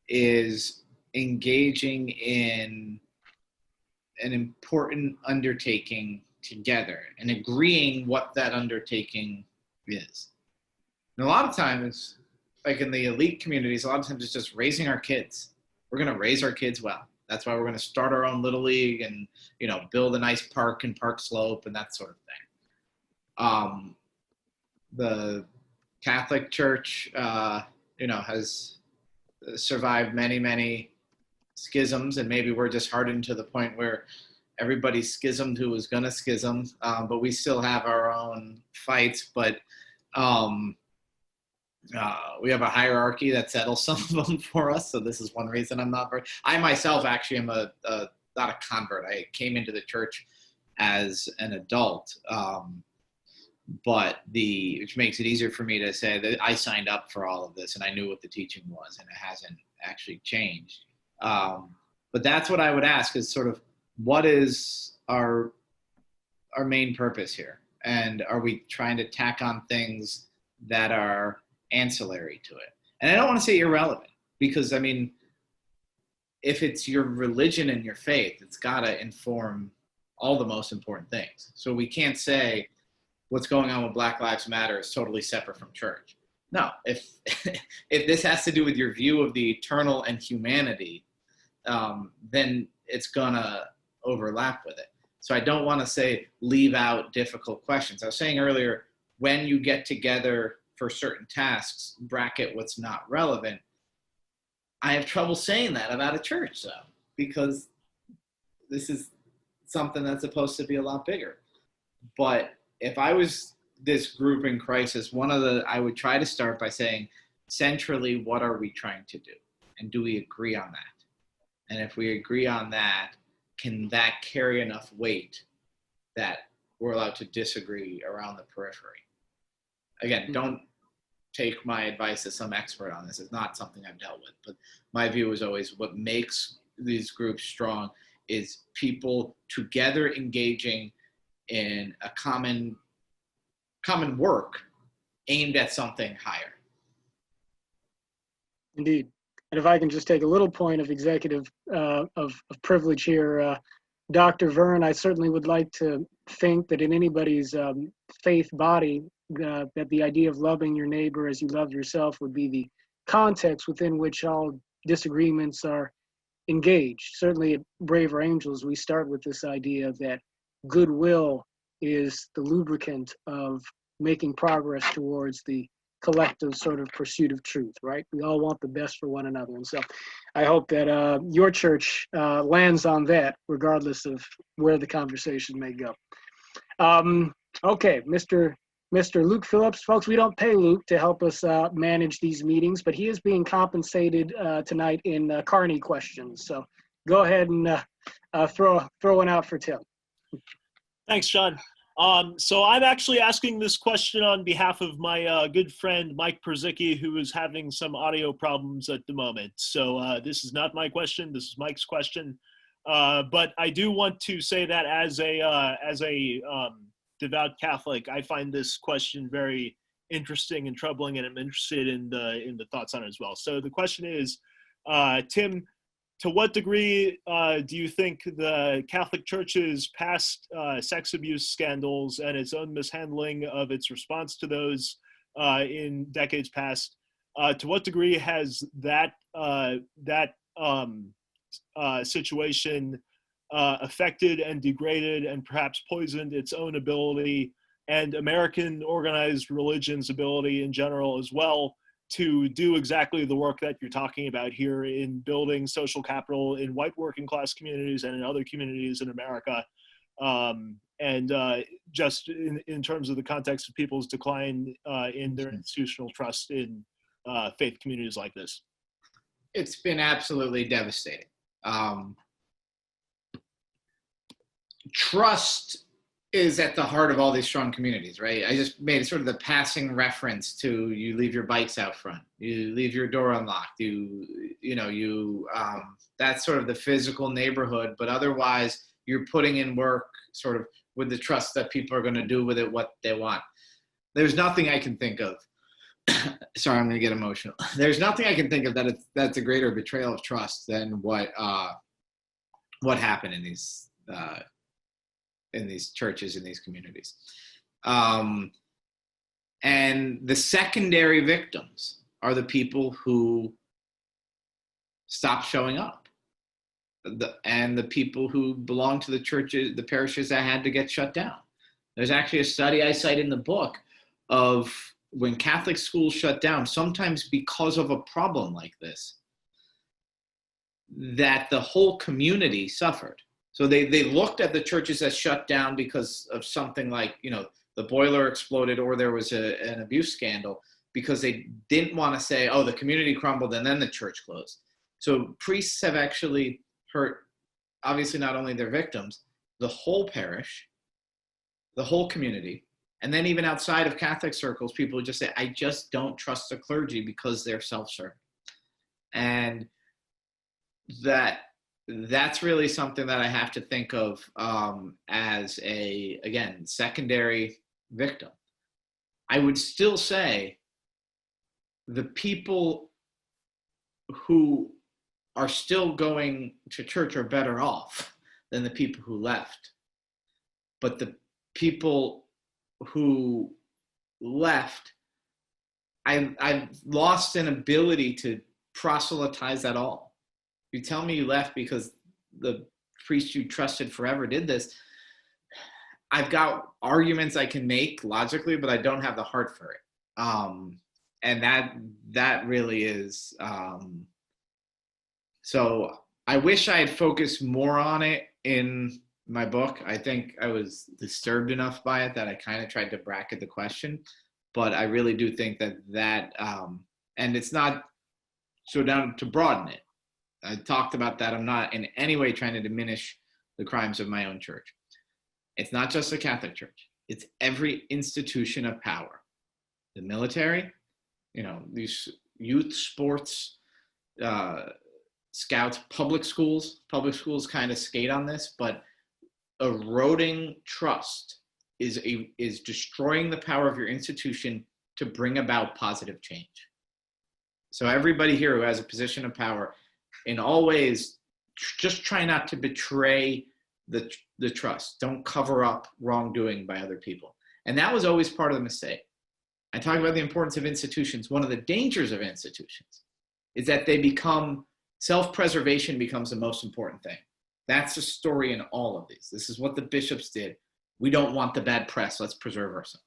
is engaging in an important undertaking together and agreeing what that undertaking is. And a lot of times like in the elite communities, a lot of times it's just raising our kids. We're going to raise our kids well. That's why we're going to start our own little league and, you know, build a nice park in Park Slope and that sort of thing. The Catholic Church, you know, has survived many, many schisms, and maybe we're just hardened to the point where everybody schismed who was going to schism, but we still have our own fights. But we have a hierarchy that settles some of them for us. So this is one reason I'm not very, I myself actually am not a convert. I came into the church as an adult, which makes it easier for me to say that I signed up for all of this and I knew what the teaching was, and it hasn't actually changed. But that's what I would ask is sort of, what is our main purpose here? And are we trying to tack on things that are ancillary to it? And I don't want to say irrelevant, because I mean, if it's your religion and your faith, it's got to inform all the most important things. So we can't say what's going on with Black Lives Matter is totally separate from church. No, if this has to do with your view of the eternal and humanity, then it's gonna overlap with it. So I don't want to say leave out difficult questions. I was saying earlier, when you get together for certain tasks, bracket what's not relevant. I have trouble saying that about a church, though, because this is something that's supposed to be a lot bigger. But if I was this group in crisis, I would try to start by saying, centrally, what are we trying to do? And do we agree on that? And if we agree on that, can that carry enough weight that we're allowed to disagree around the periphery? Again, don't take my advice as some expert on this. It's not something I've dealt with, but my view is always what makes these groups strong is people together engaging in a common work aimed at something higher. Indeed. And if I can just take a little point of executive of privilege here, Dr. Verne, I certainly would like to think that in anybody's faith body, that the idea of loving your neighbor as you love yourself would be the context within which all disagreements are engaged. Certainly at Braver Angels, we start with this idea that goodwill is the lubricant of making progress towards the collective sort of pursuit of truth, right? We all want the best for one another. And so I hope that your church lands on that, regardless of where the conversation may go. Okay, Mr. Luke Phillips. Folks, we don't pay Luke to help us manage these meetings, but he is being compensated tonight in Carney questions. So go ahead and throw one out for Tim. Thanks, John. So I'm actually asking this question on behalf of my good friend, Mike Perzicki, who is having some audio problems at the moment. So this is not my question, this is Mike's question. But I do want to say that as a devout Catholic, I find this question very interesting and troubling, and I'm interested in the thoughts on it as well. So the question is, Tim, to what degree do you think the Catholic Church's past sex abuse scandals and its own mishandling of its response to those in decades past, to what degree has that situation affected and degraded and perhaps poisoned its own ability and American organized religion's ability in general as well to do exactly the work that you're talking about here in building social capital in white working class communities and in other communities in America, and just in terms of the context of people's decline in their institutional trust in faith communities like this? It's been absolutely devastating. Trust is at the heart of all these strong communities, right? I just made sort of the passing reference to you leave your bikes out front, you leave your door unlocked, that's sort of the physical neighborhood, but otherwise you're putting in work sort of with the trust that people are going to do with it what they want. There's nothing I can think of. Sorry, I'm going to get emotional. There's nothing I can think of that's a greater betrayal of trust than what happened in these churches, in these communities. And the secondary victims are the people who stop showing up, and the people who belong to the churches, the parishes that had to get shut down. There's actually a study I cite in the book of when Catholic schools shut down, sometimes because of a problem like this, that the whole community suffered. So they looked at the churches that shut down because of something like, the boiler exploded or there was an abuse scandal, because they didn't want to say, oh, the community crumbled and then the church closed. So priests have actually hurt, obviously not only their victims, the whole parish, the whole community. And then even outside of Catholic circles, people just say, I just don't trust the clergy because they're self-serving. And that's really something that I have to think of as a, again, secondary victim. I would still say the people who are still going to church are better off than the people who left. But the people who left, I've lost an ability to proselytize at all. You tell me you left because the priest you trusted forever did this, I've got arguments I can make logically, but I don't have the heart for it. And that really is, so I wish I had focused more on it in my book. I think I was disturbed enough by it that I kind of tried to bracket the question, but I really do think that and it's not so down to broaden it. I talked about that. I'm not in any way trying to diminish the crimes of my own church. It's not just the Catholic Church. It's every institution of power. The military, these youth sports, scouts, public schools kind of skate on this, but eroding trust is destroying the power of your institution to bring about positive change. So everybody here who has a position of power, in all ways, just try not to betray the trust. Don't cover up wrongdoing by other people. And that was always part of the mistake. I talk about the importance of institutions. One of the dangers of institutions is that they become, self-preservation becomes the most important thing. That's the story in all of these. This is what the bishops did. We don't want the bad press. Let's preserve ourselves.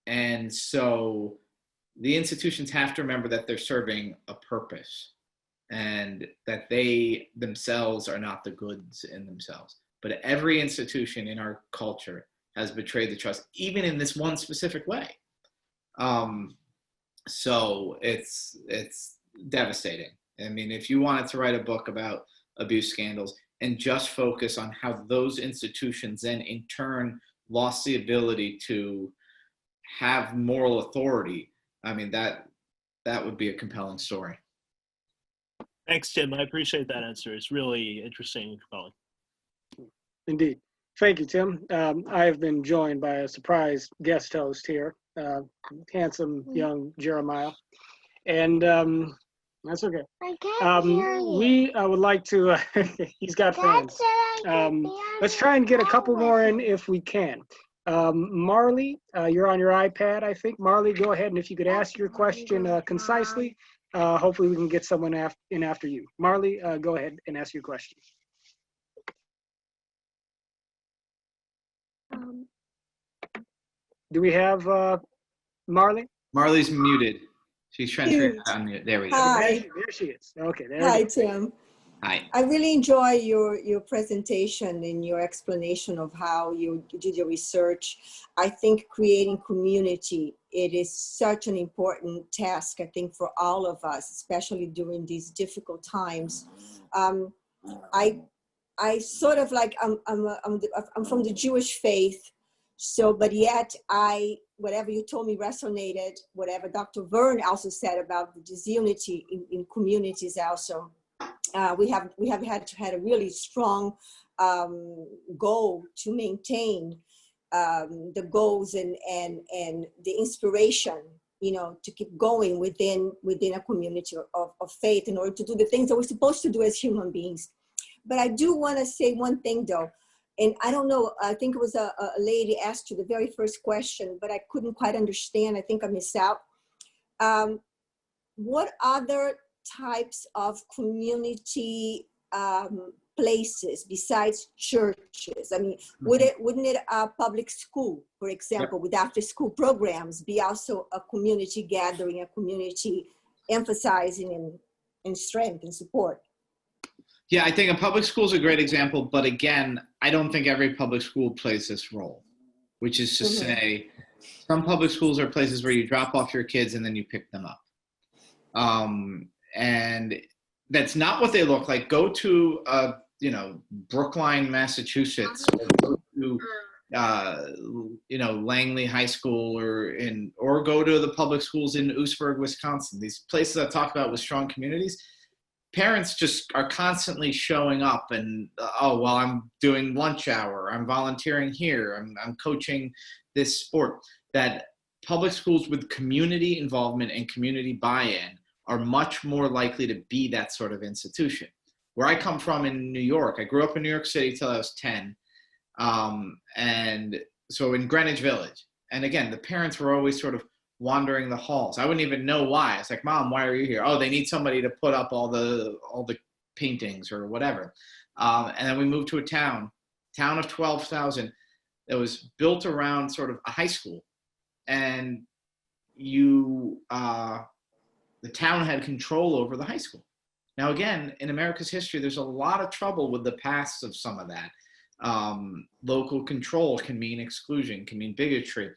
And so the institutions have to remember that they're serving a purpose, and that they themselves are not the goods in themselves. But every institution in our culture has betrayed the trust, even in this one specific way. So it's devastating. I mean, if you wanted to write a book about abuse scandals and just focus on how those institutions then in turn lost the ability to have moral authority, I mean, that would be a compelling story. Thanks, Tim. I appreciate that answer. It's really interesting and compelling. Indeed. Thank you, Tim. I have been joined by a surprise guest host here, handsome young Jeremiah. And that's okay. I can't hear you. We would like to, he's got fans. Let's try and get a couple more in if we can. Marley, you're on your iPad, I think. Marley, go ahead, and if you could ask your question concisely, hopefully we can get someone in after you. Marley, go ahead and ask your question. Do we have Marley? Marley's muted. She's trying to unmute. There we go. Hi. There she is. Okay. There Hi, we go. Tim. Hi. I really enjoy your presentation and your explanation of how you did your research. I think creating community, it is such an important task, I think, for all of us, especially during these difficult times. I sort of like, I'm from the Jewish faith, so, but yet whatever you told me resonated, whatever Dr. Verne also said about the disunity in communities also. We have had a really strong goal to maintain the goals and the inspiration, to keep going within a community of faith in order to do the things that we're supposed to do as human beings. But I do want to say one thing though, and I don't know, I think it was a lady asked you the very first question, but I couldn't quite understand. I think I missed out. what other types of community places besides churches? I mean, wouldn't it a public school, for example, with after school programs be also a community gathering, a community emphasizing and strength and support? Yeah, I think a public school is a great example, but again, I don't think every public school plays this role, which is to say, some public schools are places where you drop off your kids and then you pick them up. And that's not what they look like. Go to, Brookline, Massachusetts, or go to, Langley High School, or go to the public schools in Oostburg, Wisconsin. These places I talk about with strong communities. Parents just are constantly showing up and, I'm doing lunch hour, I'm volunteering here, I'm coaching this sport. That public schools with community involvement and community buy-in are much more likely to be that sort of institution. Where I come from in New York, I grew up in New York City till I was 10. And so in Greenwich Village. And again, the parents were always sort of wandering the halls. I wouldn't even know why. It's like, Mom, why are you here? Oh, they need somebody to put up all the paintings or whatever. And then we moved to a town of 12,000 that was built around sort of a high school. And the town had control over the high school. Now, again, in America's history, there's a lot of trouble with the past of some of that. Local control can mean exclusion, can mean bigotry.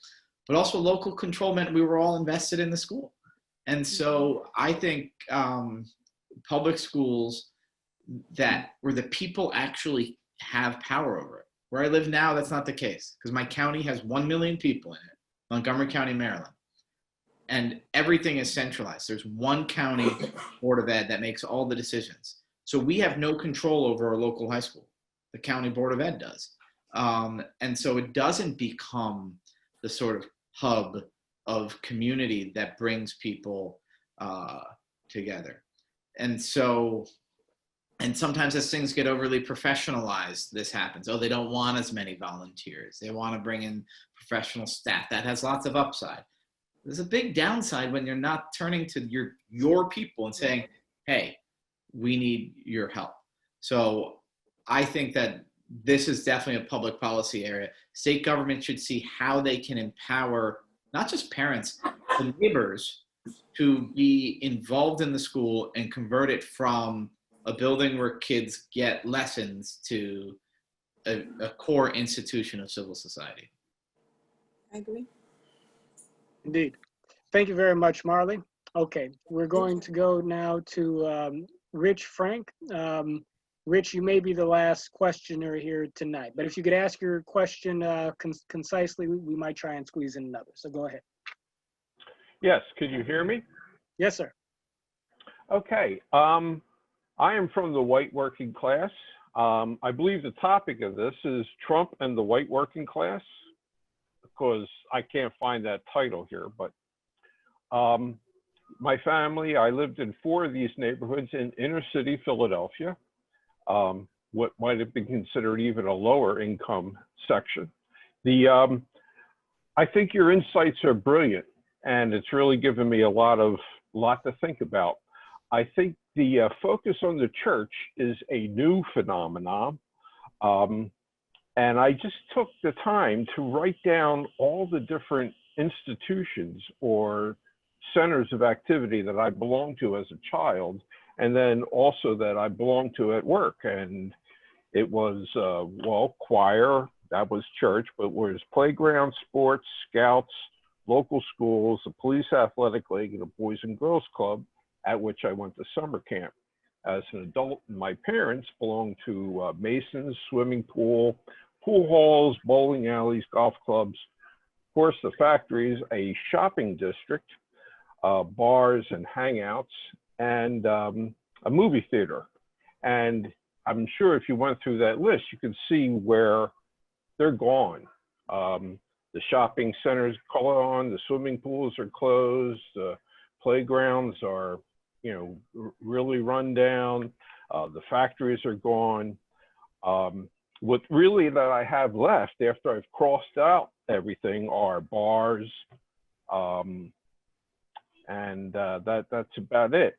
But also local control meant we were all invested in the school. And so I think public schools where the people actually have power over it. Where I live now, that's not the case, because my county has 1 million people in it, Montgomery County, Maryland. And everything is centralized. There's one county board of ed that makes all the decisions. So we have no control over our local high school. The county board of ed does. And so it doesn't become the sort of hub of community that brings people together. And sometimes as things get overly professionalized, this happens. Oh, they don't want as many volunteers. They want to bring in professional staff. That has lots of upside. There's a big downside when you're not turning to your people and saying, hey, we need your help. So I think that this is definitely a public policy area. State government should see how they can empower not just parents, but neighbors to be involved in the school and convert it from a building where kids get lessons to a core institution of civil society. I agree. Indeed. Thank you very much, Marley. Okay, we're going to go now to Rich Frank. Rich, you may be the last questioner here tonight, but if you could ask your question concisely, we might try and squeeze in another. So go ahead. Yes, could you hear me? Yes, sir. Okay, I am from the white working class. I believe the topic of this is Trump and the white working class, because I can't find that title here, but my family, I lived in 4 of these neighborhoods in inner city Philadelphia. What might have been considered even a lower income section. I think your insights are brilliant, and it's really given me a lot to think about. I think the focus on the church is a new phenomenon, and I just took the time to write down all the different institutions or centers of activity that I belonged to as a child, and then also that I belonged to at work. And it was, choir, that was church, but was playground, sports, scouts, local schools, the police athletic league, and the Boys and Girls Club, at which I went to summer camp. As an adult, my parents belonged to Masons, swimming pool, pool halls, bowling alleys, golf clubs, of course, the factories, a shopping district, bars and hangouts, and a movie theater. And I'm sure if you went through that list, you could see where they're gone. The shopping centers gone, the swimming pools are closed, the playgrounds are, really run down, the factories are gone. What really that I have left after I've crossed out everything are bars, and that's about it.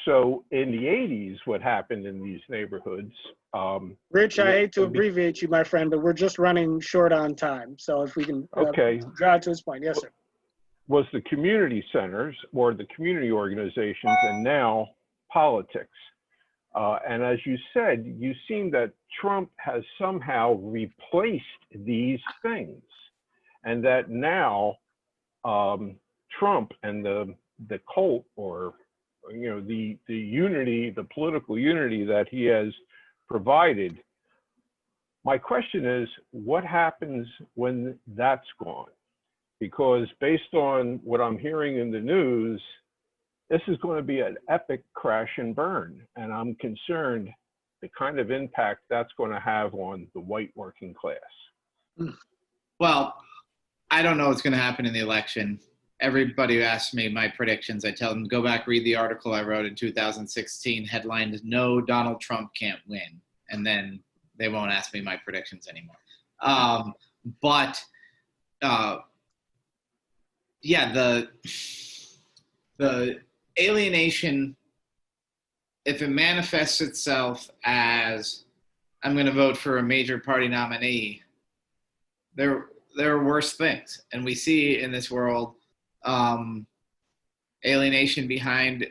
So in the 80s, what happened in these neighborhoods? Rich, I hate to abbreviate you, my friend, but we're just running short on time. So if we can draw to this point. Yes, sir. Was the community centers or the community organizations, and now politics. And as you said, you seem that Trump has somehow replaced these things, and that now Trump and the cult, or the unity, the political unity that he has provided. My question is, what happens when that's gone? Because based on what I'm hearing in the news, this is going to be an epic crash and burn. And I'm concerned the kind of impact that's going to have on the white working class. Well, I don't know what's going to happen in the election. Everybody who asks me my predictions, I tell them, go back, read the article I wrote in 2016, headlined, "No, Donald Trump Can't Win." And then they won't ask me my predictions anymore. Yeah, the alienation, if it manifests itself as, I'm going to vote for a major party nominee, there are worse things. And we see in this world alienation behind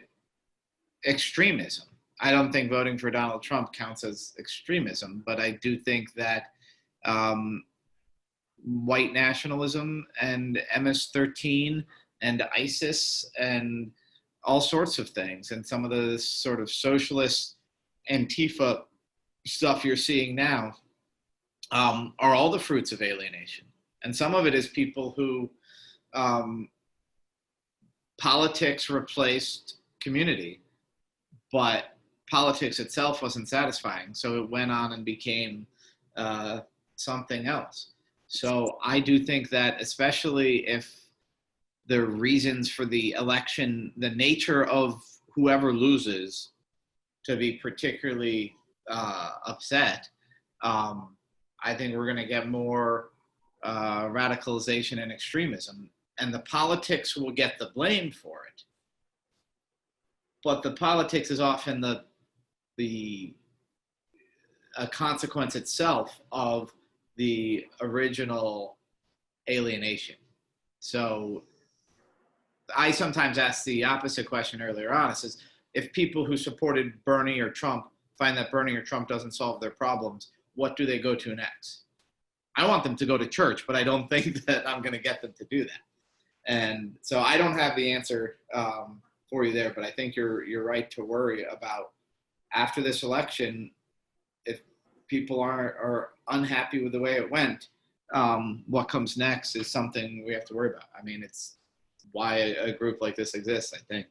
extremism. I don't think voting for Donald Trump counts as extremism, but I do think that white nationalism and MS-13 and ISIS and all sorts of things, and some of the sort of socialist Antifa stuff you're seeing now are all the fruits of alienation. And some of it is people who politics replaced community, but politics itself wasn't satisfying. So it went on and became something else. So I do think that, especially if the reasons for the election, the nature of whoever loses, to be particularly upset, I think we're going to get more radicalization and extremism. And the politics will get the blame for it. But the politics is often a consequence itself of the original alienation. So I sometimes ask the opposite question earlier on. It says, if people who supported Bernie or Trump find that Bernie or Trump doesn't solve their problems, what do they go to next? I want them to go to church, but I don't think that I'm going to get them to do that. And so I don't have the answer for you there, but I think you're right to worry about, after this election, if people are unhappy with the way it went, what comes next is something we have to worry about. I mean, it's why a group like this exists, I think.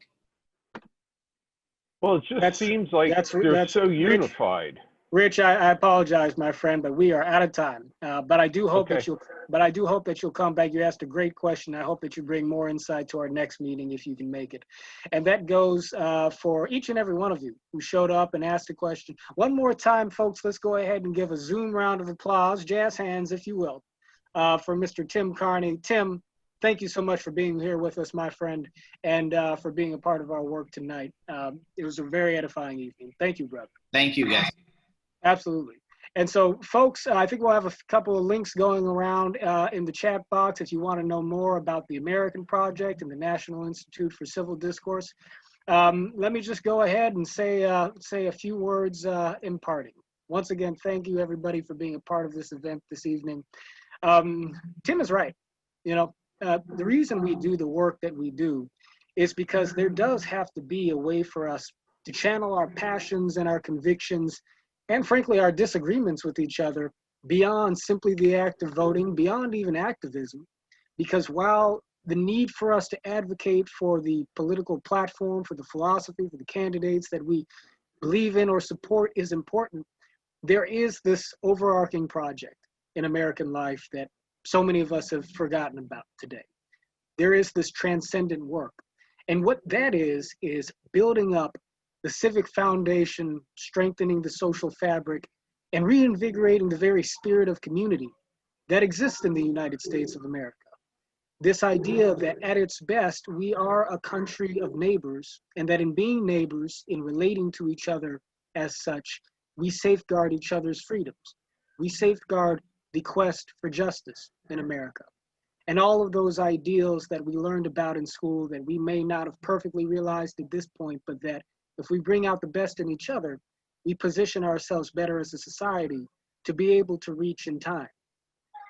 Well, it just seems like they're so unified. Rich, I apologize, my friend, but we are out of time. But I do hope that you'll come back. You asked a great question. I hope that you bring more insight to our next meeting if you can make it. And that goes for each and every one of you who showed up and asked a question. One more time, folks, let's go ahead and give a Zoom round of applause, jazz hands, if you will, for Mr. Tim Carney. Tim, thank you so much for being here with us, my friend, and for being a part of our work tonight. It was a very edifying evening. Thank you, brother. Thank you, guys. Absolutely. And so, folks, I think we'll have a couple of links going around in the chat box if you want to know more about the American Project and the National Institute for Civil Discourse. Let me just go ahead and say a few words in parting. Once again, thank you, everybody, for being a part of this event this evening. Tim is right. The reason we do the work that we do is because there does have to be a way for us to channel our passions and our convictions, and frankly, our disagreements with each other, beyond simply the act of voting, beyond even activism. Because while the need for us to advocate for the political platform, for the philosophy, for the candidates that we believe in or support is important, there is this overarching project in American life that so many of us have forgotten about today. There is this transcendent work. And what that is building up the civic foundation, strengthening the social fabric, and reinvigorating the very spirit of community that exists in the United States of America. this idea that at its best, we are a country of neighbors, and that in being neighbors, in relating to each other as such, we safeguard each other's freedoms. We safeguard the quest for justice in America. And all of those ideals that we learned about in school that we may not have perfectly realized at this point, but that if we bring out the best in each other, we position ourselves better as a society to be able to reach in time.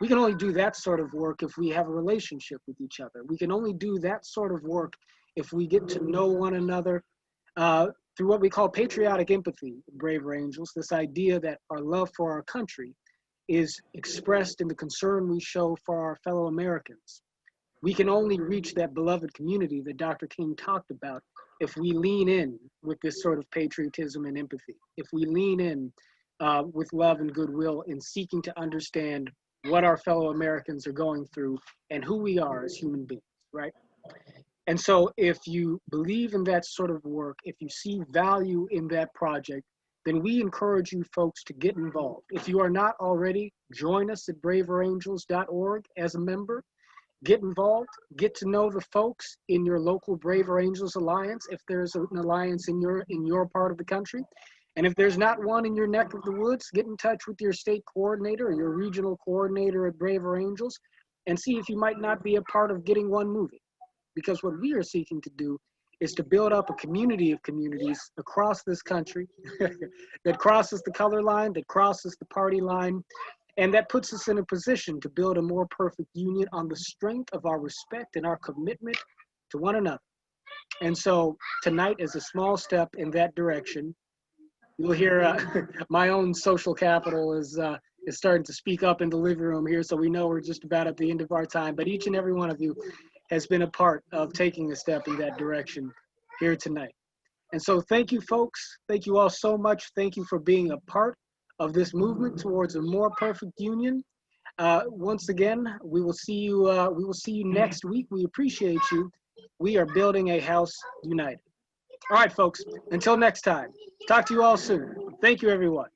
We can only do that sort of work if we have a relationship with each other. We can only do that sort of work if we get to know one another through what we call patriotic empathy, Braver Angels, this idea that our love for our country is expressed in the concern we show for our fellow Americans. We can only reach that beloved community that Dr. King talked about if we lean in with this sort of patriotism and empathy, if we lean in with love and goodwill in seeking to understand what our fellow Americans are going through and who we are as human beings, right? And so if you believe in that sort of work, if you see value in that project, then we encourage you folks to get involved. If you are not already, join us at braverangels.org as a member. Get involved, get to know the folks in your local Braver Angels Alliance, if there's an alliance in your part of the country. And if there's not one in your neck of the woods, get in touch with your state coordinator or your regional coordinator at Braver Angels and see if you might not be a part of getting one moving. Because what we are seeking to do is to build up a community of communities across this country that crosses the color line, that crosses the party line, and that puts us in a position to build a more perfect union on the strength of our respect and our commitment to one another. And so tonight is a small step in that direction. You'll hear my own social capital is starting to speak up in the living room here, so we know we're just about at the end of our time. But each and every one of you has been a part of taking a step in that direction here tonight. And so thank you, folks. Thank you all so much. Thank you for being a part of this movement towards a more perfect union. Once again, we will see you next week. We appreciate you. We are building a house united. All right, folks, until next time. Talk to you all soon. Thank you, everyone.